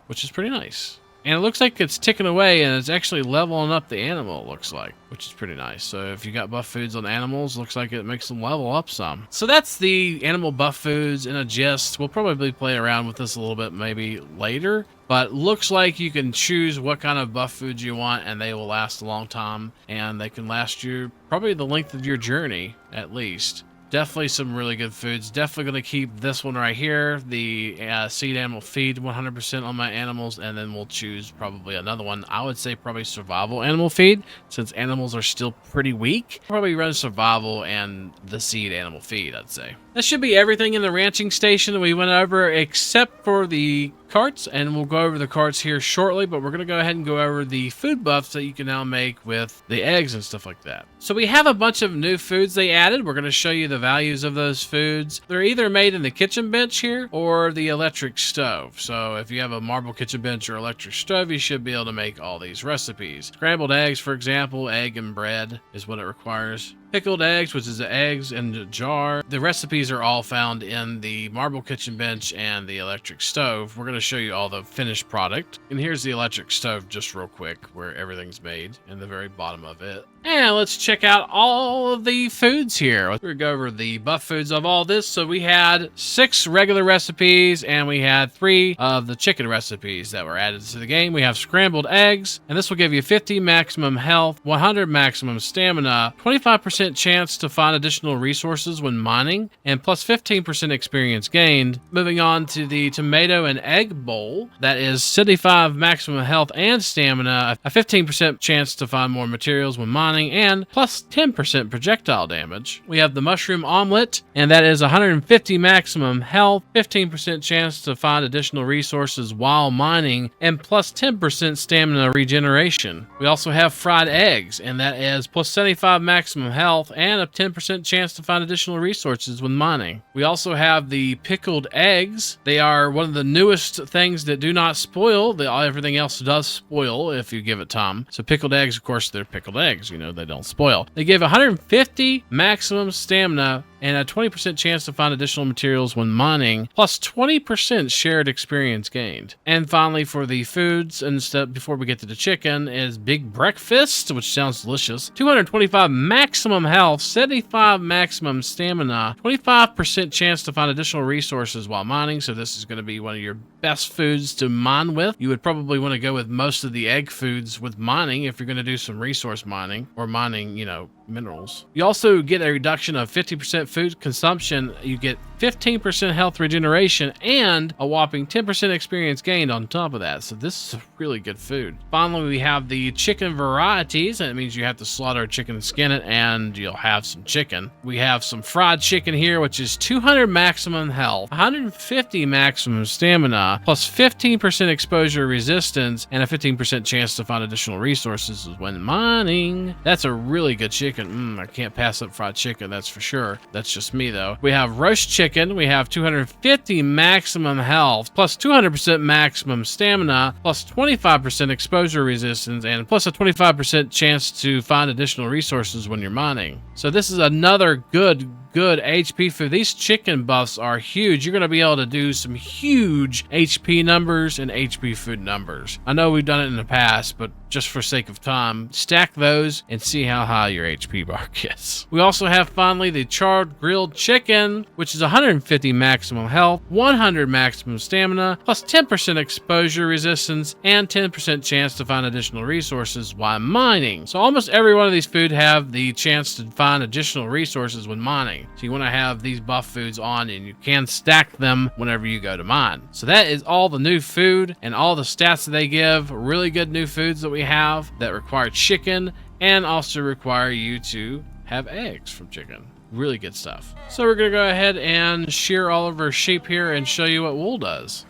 which is pretty nice. And it looks like it's ticking away, and it's actually leveling up the animal, it looks like, which is pretty nice. So if you got buff foods on animals, looks like it makes them level up some. So that's the animal buff foods in a gist. We'll probably play around with this a little bit maybe later, but looks like you can choose what kind of buff foods you want, and they will last a long time, and they can last you probably the length of your journey, at least. Definitely some really good foods. Definitely going to keep this one right here, the seed animal feed 100% on my animals, and then we'll choose probably another one. I would say probably survival animal feed, since animals are still pretty weak. Probably run survival and the seed animal feed, I'd say. That should be everything in the ranching station that we went over, except for the carts, and we'll go over the carts here shortly, but we're going to go ahead and go over the food buffs that you can now make with the eggs and stuff like that. So we have a bunch of new foods they added. We're going to show you the values of those foods. They're either made in the kitchen bench here or the electric stove. So if you have a marble kitchen bench or electric stove, you should be able to make all these recipes. Scrambled eggs, for example, egg and bread is what it requires. Pickled eggs, which is the eggs in a jar. The recipes are all found in the marble kitchen bench and the electric stove. We're going to show you all the finished product. And here's the electric stove just real quick, where everything's made in the very bottom of it. And let's check out all of the foods here. We're going to go over the buff foods of all this. So we had 6 regular recipes, and we had 3 of the chicken recipes that were added to the game. We have scrambled eggs, and this will give you 50 maximum health, 100 maximum stamina, 25% chance to find additional resources when mining, and plus 15% experience gained. Moving on to the tomato and egg bowl, that is 75 maximum health and stamina, a 15% chance to find more materials when mining, and plus 10% projectile damage. We have the mushroom omelet, and that is 150 maximum health, 15% chance to find additional resources while mining, and plus 10% stamina regeneration. We also have fried eggs, and that is plus 75 maximum health and a 10% chance to find additional resources when mining. We also have the pickled eggs. They are one of the newest things that do not spoil. Everything else does spoil if you give it time. So pickled eggs, of course, they're pickled eggs. You know, they don't spoil. They give 150 maximum stamina and a 20% chance to find additional materials when mining, plus 20% shared experience gained. And finally, for the foods, and stuff before we get to the chicken, is Big Breakfast, which sounds delicious. 225 maximum health, 75 maximum stamina, 25% chance to find additional resources while mining. So this is going to be one of your best foods to mine with. You would probably want to go with most of the egg foods with mining if you're going to do some resource mining or mining, you know, minerals. You also get a reduction of 50% food consumption. You get 15% health regeneration and a whopping 10% experience gained on top of that. So this is a really good food. Finally, we have the chicken varieties, and it means you have to slaughter a chicken and skin it, and you'll have some chicken. We have some fried chicken here, which is 200 maximum health, 150 maximum stamina, plus 15% exposure resistance, and a 15% chance to find additional resources when mining. That's a really good chicken. I can't pass up fried chicken, that's for sure. That's just me, though. We have roast chicken. We have 250 maximum health, plus 200% maximum stamina, plus 25% exposure resistance, and plus a 25% chance to find additional resources when you're mining. So this is another good HP food. These chicken buffs are huge. You're going to be able to do some huge HP numbers and HP food numbers. I know we've done it in the past, but just for sake of time, stack those and see how high your HP bar gets. We also have finally the charred grilled chicken, which is 150 maximum health, 100 maximum stamina, plus 10% exposure resistance, and 10% chance to find additional resources while mining. So almost every one of these food have the chance to find additional resources when mining. So you want to have these buff foods on, and you can stack them whenever you go to mine. So that is all the new food and all the stats that they give. Really good new foods that we have that require chicken and also require you to have eggs from chicken. Really good stuff. So we're gonna go ahead and shear all of our sheep here and show you what wool does.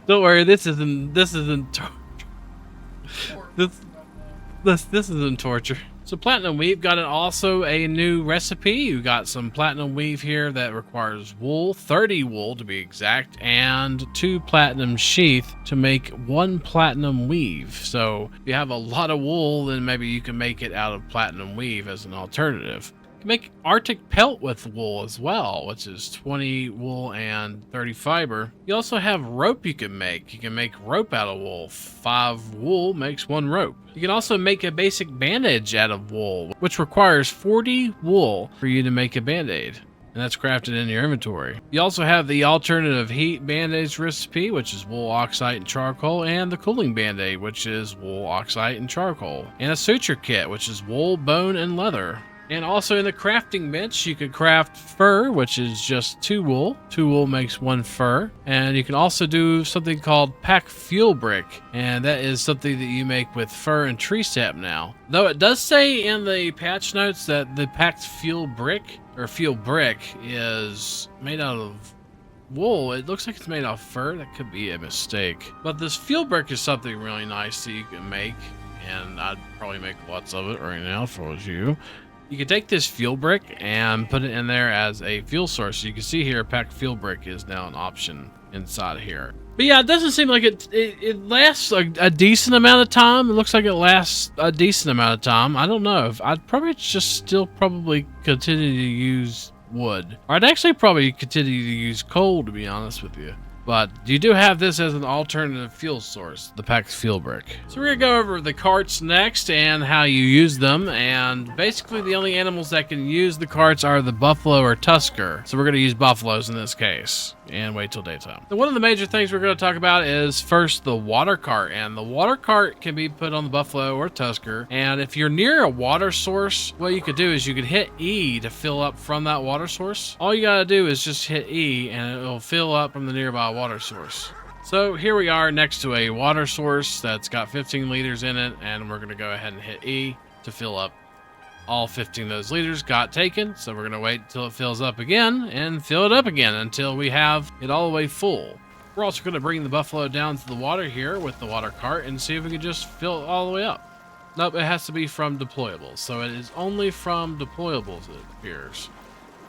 Don't worry, this isn't this isn't torture. So platinum weave got also a new recipe. You got some platinum weave here that requires wool, 30 wool to be exact, and 2 platinum sheath to make 1 platinum weave. So if you have a lot of wool, then maybe you can make it out of platinum weave as an alternative. You can make Arctic pelt with wool as well, which is 20 wool and 30 fiber. You also have rope you can make. You can make rope out of wool. 5 wool makes 1 rope. You can also make a basic bandage out of wool, which requires 40 wool for you to make a band-aid. And that's crafted in your inventory. You also have the alternative heat bandage recipe, which is wool, oxide, and charcoal, and the cooling band-aid, which is wool, oxide, and charcoal. And a suture kit, which is wool, bone, and leather. And also in the crafting bench, you could craft fur, which is just 2 wool. 2 wool makes 1 fur. And you can also do something called pack fuel brick. And that is something that you make with fur and tree sap now. Though it does say in the patch notes that the packed fuel brick, or fuel brick, is made out of wool. It looks like it's made out of fur. That could be a mistake. But this fuel brick is something really nice that you can make. And I'd probably make lots of it right now if I was you. You can take this fuel brick and put it in there as a fuel source. You can see here, packed fuel brick is now an option inside here. But yeah, it doesn't seem like it lasts a decent amount of time. It looks like it lasts a decent amount of time. I don't know. I'd probably just still probably continue to use wood. Or I'd actually probably continue to use coal, to be honest with you. But you do have this as an alternative fuel source, the packed fuel brick. So we're going to go over the carts next and how you use them. And basically the only animals that can use the carts are the buffalo or tusker. So we're going to use buffaloes in this case and wait till daytime. So one of the major things we're going to talk about is first the water cart. And the water cart can be put on the buffalo or tusker. And if you're near a water source, what you could do is you could hit E to fill up from that water source. All you got to do is just hit E and it'll fill up from the nearby water source. So here we are next to a water source that's got 15 liters in it, and we're going to go ahead and hit E to fill up. All 15 of those liters got taken, so we're going to wait until it fills up again and fill it up again until we have it all the way full. We're also going to bring the buffalo down to the water here with the water cart and see if we can just fill it all the way up. Nope, it has to be from deployables, so it is only from deployables, it appears.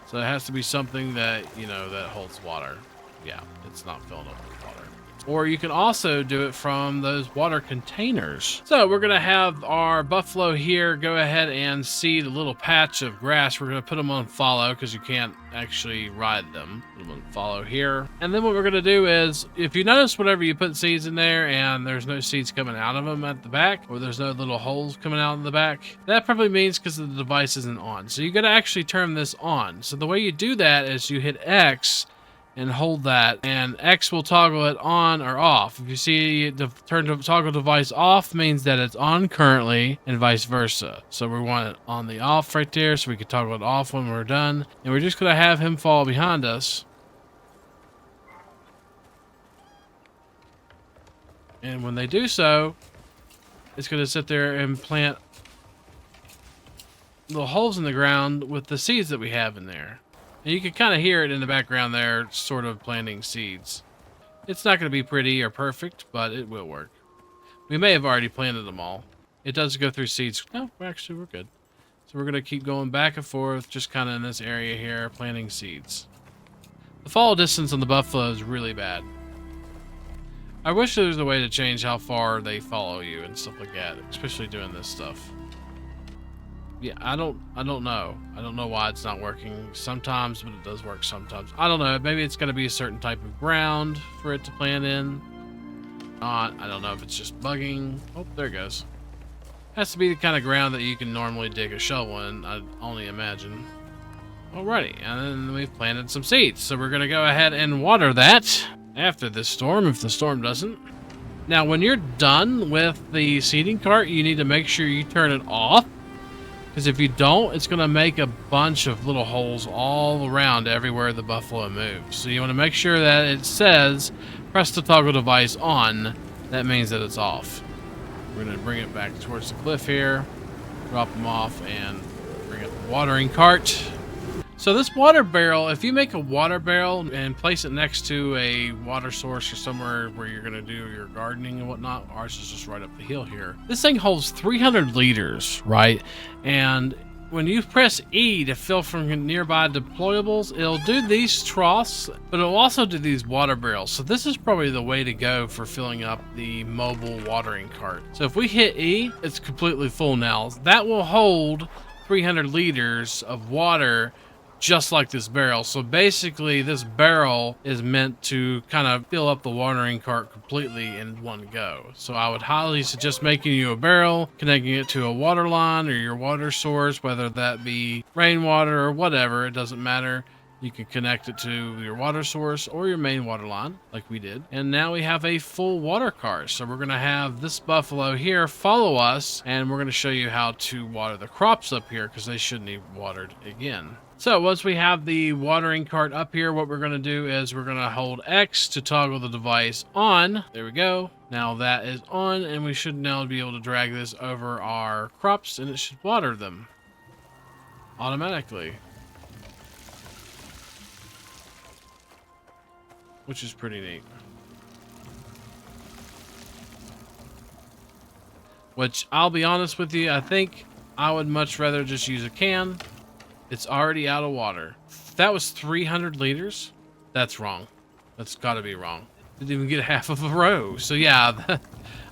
So it has to be something that, you know, that holds water. Yeah, it's not filling up with water. Or you can also do it from those water containers. So we're going to have our buffalo here go ahead and seed a little patch of grass. We're going to put them on fallow because you can't actually ride them. Put them on fallow here. And then what we're going to do is, if you notice whenever you put seeds in there and there's no seeds coming out of them at the back, or there's no little holes coming out in the back, that probably means because the device isn't on. So you got to actually turn this on. So the way you do that is you hit X and hold that, and X will toggle it on or off. If you see the toggle device off, means that it's on currently, and vice versa. So we want it on the off right there so we can toggle it off when we're done. And we're just going to have him fall behind us. And when they do so, it's going to sit there and plant little holes in the ground with the seeds that we have in there. And you can kind of hear it in the background there, sort of planting seeds. It's not going to be pretty or perfect, but it will work. We may have already planted them all. It does go through seeds. No, actually, we're good. So we're going to keep going back and forth, just kind of in this area here, planting seeds. The fall distance on the buffalo is really bad. I wish there was a way to change how far they follow you and stuff like that, especially doing this stuff. Yeah, I don't know. I don't know why it's not working sometimes, but it does work sometimes. I don't know. Maybe it's going to be a certain type of ground for it to plant in. I don't know if it's just bugging. Oh, there it goes. Has to be the kind of ground that you can normally dig a shovel in, I'd only imagine. Alrighty, and then we've planted some seeds. So we're going to go ahead and water that after this storm, if the storm doesn't. Now, when you're done with the seeding cart, you need to make sure you turn it off. Because if you don't, it's going to make a bunch of little holes all around everywhere the buffalo moves. So you want to make sure that it says, press the toggle device on. That means that it's off. We're going to bring it back towards the cliff here, drop them off, and bring up the watering cart. So this water barrel, if you make a water barrel and place it next to a water source or somewhere where you're going to do your gardening and whatnot, ours is just right up the hill here. This thing holds 300 liters, right? And when you press E to fill from nearby deployables, it'll do these troughs, but it'll also do these water barrels. So this is probably the way to go for filling up the mobile watering cart. So if we hit E, it's completely full now. That will hold 300 liters of water just like this barrel. So basically this barrel is meant to kind of fill up the watering cart completely in one go. So I would highly suggest making you a barrel, connecting it to a water line or your water source, whether that be rainwater or whatever, it doesn't matter. You can connect it to your water source or your main water line like we did. And now we have a full water cart. So we're going to have this buffalo here follow us, and we're going to show you how to water the crops up here because they should need watered again. So once we have the watering cart up here, what we're going to do is we're going to hold X to toggle the device on. There we go. Now that is on, and we should now be able to drag this over our crops, and it should water them automatically, which is pretty neat. Which, I'll be honest with you, I think I would much rather just use a can. It's already out of water. That was 300 liters? That's wrong. That's got to be wrong. Didn't even get half of a row. So yeah,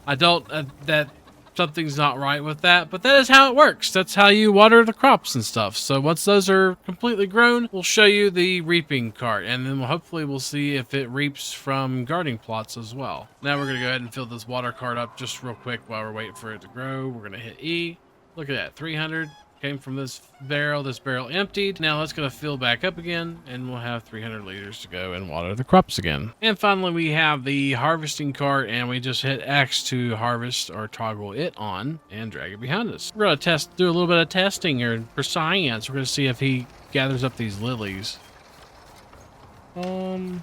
I don't, that something's not right with that, but that is how it works. That's how you water the crops and stuff. So once those are completely grown, we'll show you the reaping cart, and then hopefully we'll see if it reaps from gardening plots as well. Now we're going to go ahead and fill this water cart up just real quick while we're waiting for it to grow. We're going to hit E. Look at that, 300. Came from this barrel emptied. Now it's going to fill back up again, and we'll have 300 liters to go and water the crops again. And finally, we have the harvesting cart, and we just hit X to harvest or toggle it on and drag it behind us. We're going to do a little bit of testing here for science. We're going to see if he gathers up these lilies. Doesn't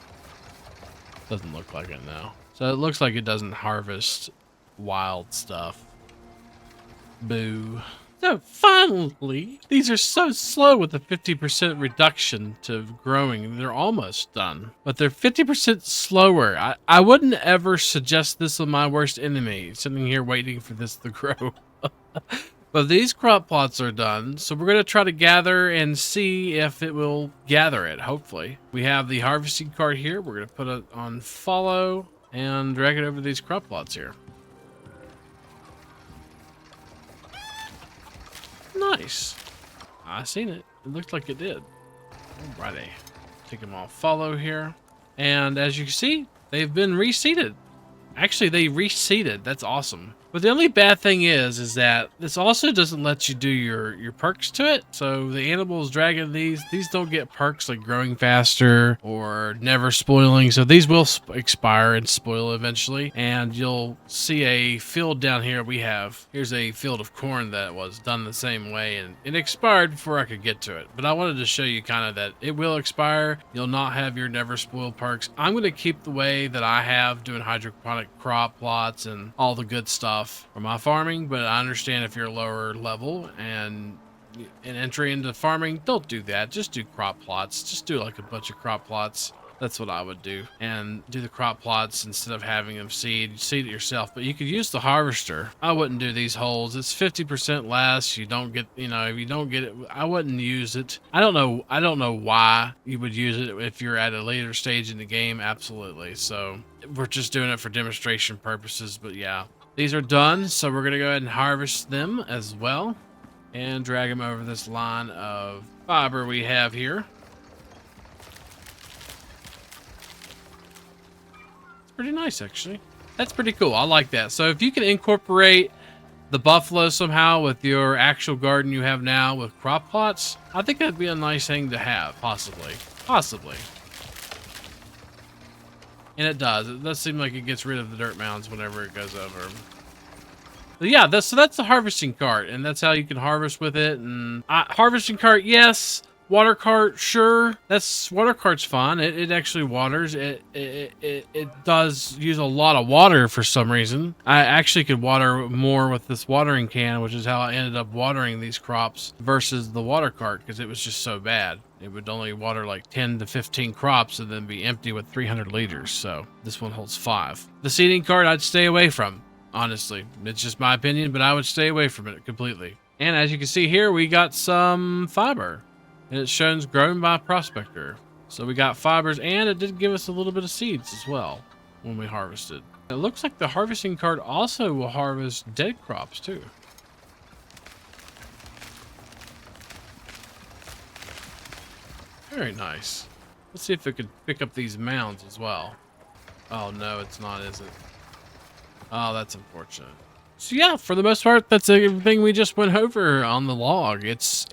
look like it now. So it looks like it doesn't harvest wild stuff. Boo. So finally, these are so slow with a 50% reduction to growing. They're almost done, but they're 50% slower. I wouldn't ever suggest this on my worst enemy, sitting here waiting for this to grow. But these crop plots are done, so we're going to try to gather and see if it will gather it, hopefully. We have the harvesting cart here. We're going to put it on follow and drag it over these crop plots here. Nice. I seen it. It looked like it did. Alrighty. Take them off follow here. And as you can see, they've been reseeded. Actually, they reseeded. That's awesome. But the only bad thing is that this also doesn't let you do your perks to it. So the animals dragging these don't get perks like growing faster or never spoiling. So these will expire and spoil eventually. And you'll see a field down here here's a field of corn that was done the same way, and it expired before I could get to it. But I wanted to show you kind of that it will expire. You'll not have your never spoil perks. I'm going to keep the way that I have doing hydroponic crop plots and all the good stuff for my farming, but I understand if you're lower level and an entry into farming, don't do that. Just do crop plots. Just do like a bunch of crop plots. That's what I would do, and do the crop plots instead of having them seed it yourself. But you could use the harvester. I wouldn't do these holes. It's 50% less. You don't get, if you don't get it, I wouldn't use it. I don't know why you would use it if you're at a later stage in the game. Absolutely. So we're just doing it for demonstration purposes. But yeah, these are done. So we're gonna go ahead and harvest them as well, and drag them over this line of fiber we have here. Pretty nice, actually. That's pretty cool. I like that. So if you can incorporate the buffalo somehow with your actual garden you have now with crop plots, I think that'd be a nice thing to have, possibly. And it does. It does seem like it gets rid of the dirt mounds whenever it goes over. But yeah, so that's the harvesting cart, and that's how you can harvest with it. And harvesting cart, yes. Water cart, sure. Water cart's fine. It actually waters. It does use a lot of water for some reason. I actually could water more with this watering can, which is how I ended up watering these crops versus the water cart, because it was just so bad. it would only water like 10 to 15 crops and then be empty with 300 liters. So this one holds 5. The seeding card I'd stay away from, honestly. It's just my opinion, but I would stay away from it completely. And as you can see here, we got some fiber, and it shows grown by Prospector. So we got fibers, and it did give us a little bit of seeds as well when we harvested. It looks like the harvesting card also will harvest dead crops too. Very nice. Let's see if it could pick up these mounds as well. Oh no, it's not, is it? Oh, that's unfortunate. So yeah, for the most part, that's everything we just went over on the log. It's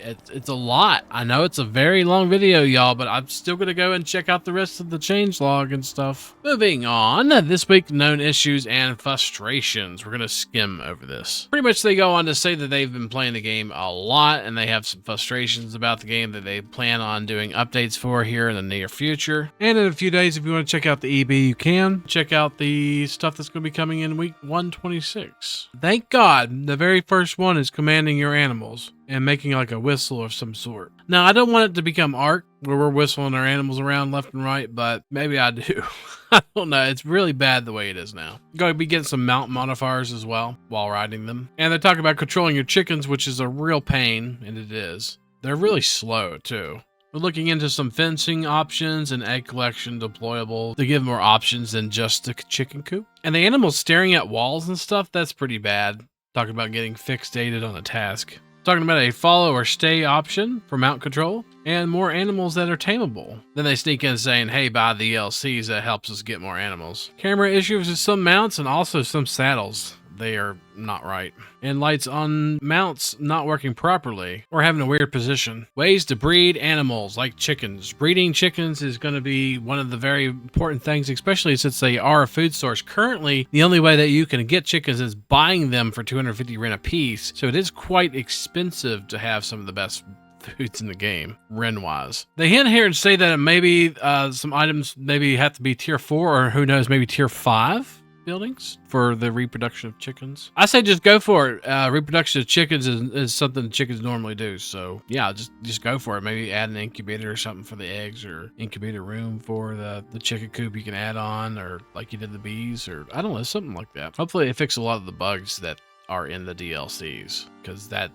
a lot. I know it's a very long video, y'all, but I'm still going to go and check out the rest of the change log and stuff. Moving on, this week, known issues and frustrations. We're going to skim over this. Pretty much they go on to say that they've been playing the game a lot and they have some frustrations about the game that they plan on doing updates for here in the near future. And in a few days, if you want to check out the EB, you can. Check out the stuff that's going to be coming in week 126. Thank God, the very first one is commanding your animals and making like a whistle of some sort. Now, I don't want it to become Ark, where we're whistling our animals around left and right, but maybe I do. I don't know. It's really bad the way it is now. Going to be getting some mount modifiers as well while riding them. And they talk about controlling your chickens, which is a real pain, and it is. They're really slow, too. We're looking into some fencing options and egg collection deployable to give more options than just the chicken coop. And the animals staring at walls and stuff, that's pretty bad. Talking about getting fixated on a task. Talking about a follow or stay option for mount control and more animals that are tameable. Then they sneak in saying, hey, buy the DLCs, that helps us get more animals. Camera issues with some mounts and also some saddles. They are not right. And lights on mounts not working properly or having a weird position. Ways to breed animals like chickens. Breeding chickens is going to be one of the very important things, especially since they are a food source. Currently, the only way that you can get chickens is buying them for 250 Ren a piece. So it is quite expensive to have some of the best foods in the game, Ren-wise. They hint here and say that maybe some items maybe have to be tier 4 or who knows, maybe tier 5. Buildings for the reproduction of chickens. I say just go for it. Reproduction of chickens is something chickens normally do. So yeah, just go for it. Maybe add an incubator or something for the eggs, or incubator room for the chicken coop you can add on, or like you did the bees, or I don't know, something like that. Hopefully it fixes a lot of the bugs that are in the DLCs, because that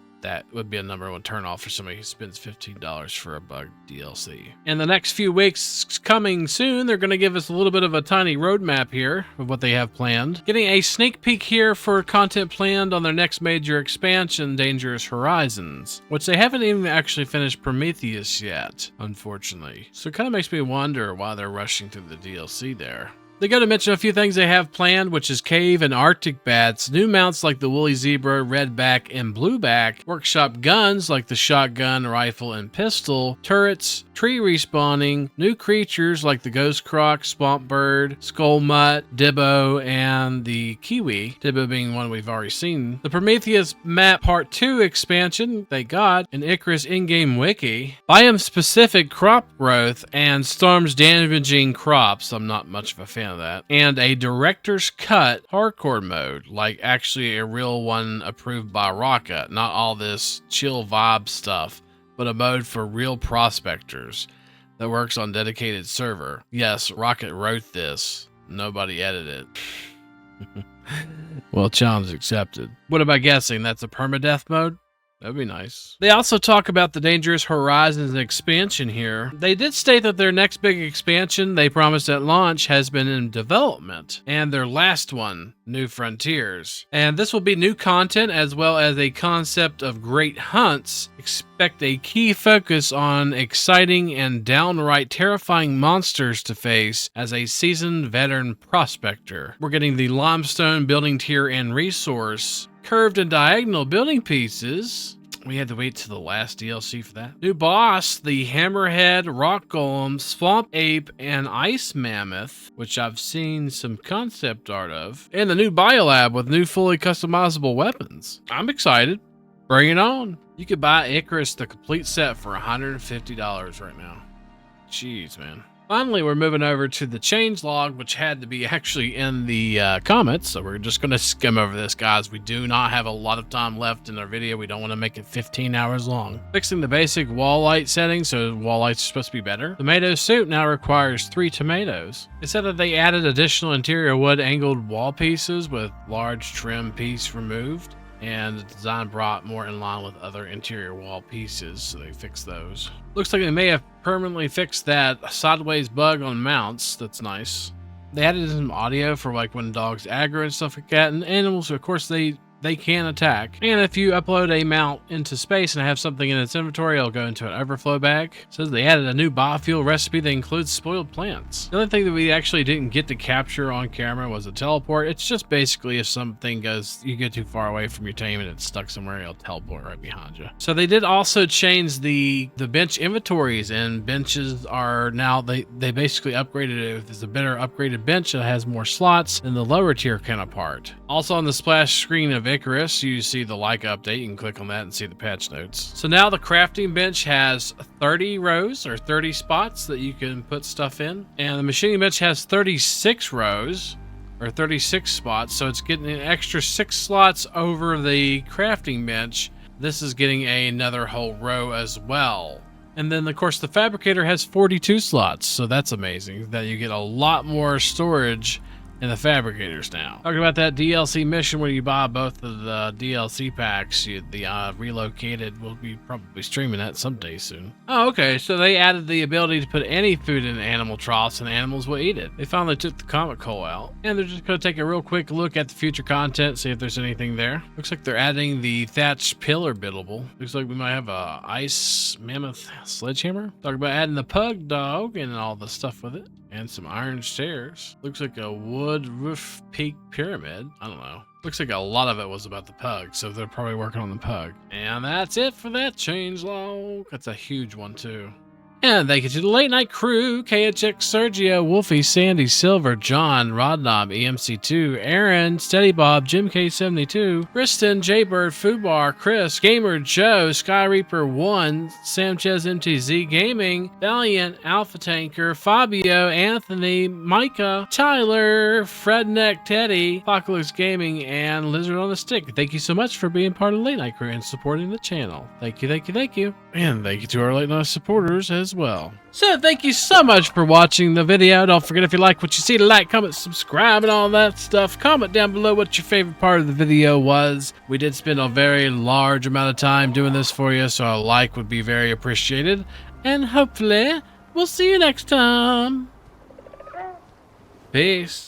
would be a number one turnoff for somebody who spends $15 for a bug DLC. In the next few weeks coming soon, they're going to give us a little bit of a tiny roadmap here of what they have planned. Getting a sneak peek here for content planned on their next major expansion, Dangerous Horizons, which they haven't even actually finished Prometheus yet, unfortunately. So it kind of makes me wonder why they're rushing through the DLC there. They go to mention a few things they have planned, which is cave and Arctic bats, new mounts like the woolly zebra, redback, and blueback, workshop guns like the shotgun, rifle, and pistol, turrets, tree respawning, new creatures like the ghost croc, swamp bird, skull mutt, dibbo, and the kiwi, dibbo being one we've already seen, the Prometheus map part 2 expansion, thank God, an Icarus in-game wiki, biome-specific crop growth, and storms damaging crops. I'm not much of a fan of that, and a director's cut hardcore mode, like actually a real one approved by Laika, not all this chill vibe stuff, but a mode for real prospectors that works on dedicated server. Yes, Rocket wrote this, nobody edited it. Well, challenge accepted. What am I guessing? That's a permadeath mode? That'd be nice. They also talk about the Dangerous Horizons expansion here. They did state that their next big expansion they promised at launch has been in development, and their last one, New Frontiers. And this will be new content as well as a concept of great hunts. Expect a key focus on exciting and downright terrifying monsters to face as a seasoned veteran prospector. We're getting the limestone building tier and resource, curved and diagonal building pieces. We had to wait to the last DLC for that. New boss, the Hammerhead, Rock Golem, Swamp Ape, and Ice Mammoth, which I've seen some concept art of. And the new Biolab with new fully customizable weapons. I'm excited. Bring it on. You could buy Icarus the complete set for $150 right now. Jeez, man. Finally, we're moving over to the changelog, which had to be actually in the comments. So we're just going to skim over this, guys. We do not have a lot of time left in our video. We don't want to make it 15 hours long. Fixing the basic wall light settings, so wall lights are supposed to be better. Tomato suit now requires 3 tomatoes. It said that they added additional interior wood angled wall pieces with large trim piece removed. And the design brought more in line with other interior wall pieces, so they fixed those. Looks like they may have permanently fixed that sideways bug on mounts. That's nice. They added some audio for like when dogs aggro and stuff like that, and animals, of course, they can attack. And if you upload a mount into space and have something in its inventory, it'll go into an overflow bag. It says they added a new biofuel recipe that includes spoiled plants. The other thing that we actually didn't get to capture on camera was a teleport. It's just basically if something goes, you get too far away from your tame and it's stuck somewhere, it'll teleport right behind you. So they did also change the bench inventories, and benches are now, they basically upgraded it. If there's a better upgraded bench, it has more slots than the lower tier counterpart. Also on the splash screen of Icarus, you see the Laika update. You can click on that and see the patch notes. So now the crafting bench has 30 rows or 30 spots that you can put stuff in. And the machining bench has 36 rows or 36 spots. So it's getting an extra 6 slots over the crafting bench. This is getting another whole row as well. And then, of course, the fabricator has 42 slots. So that's amazing that you get a lot more storage and the fabricators now. Talking about that DLC mission where you buy both of the DLC packs, the relocated, we'll be probably streaming that someday soon. Oh, okay, so they added the ability to put any food in animal troughs and animals will eat it. They finally took the comic hole out. And they're just gonna take a real quick look at the future content, see if there's anything there. Looks like they're adding the thatched pillar buildable. Looks like we might have a ice mammoth sledgehammer. Talk about adding the pug dog and all the stuff with it. And some iron stairs. Looks like a wood roof peak pyramid. I don't know. Looks like a lot of it was about the pug, so they're probably working on the pug. And that's it for that changelog. That's a huge one too. And thank you to the late night crew: KHX, Sergio, Wolfie, Sandy, Silver, John, Rodnob, EMC2, Aaron, Steady Bob, Jim K72, Kristen, Jaybird, Fubar, Chris, Gamer Joe, Sky Reaper 1, Sanchez MTZ Gaming, Valiant, Alpha Tanker, Fabio, Anthony, Micah, Tyler, Fredneck Teddy, Apocalypse Gaming, and Lizard on the Stick. Thank you so much for being part of the late night crew and supporting the channel. Thank you, thank you, thank you. And thank you to our late night supporters as well. So thank you so much for watching the video. Don't forget, if you like what you see, to like, comment, subscribe, and all that stuff. Comment down below what your favorite part of the video was. We did spend a very large amount of time doing this for you, so a like would be very appreciated. And hopefully we'll see you next time. Peace.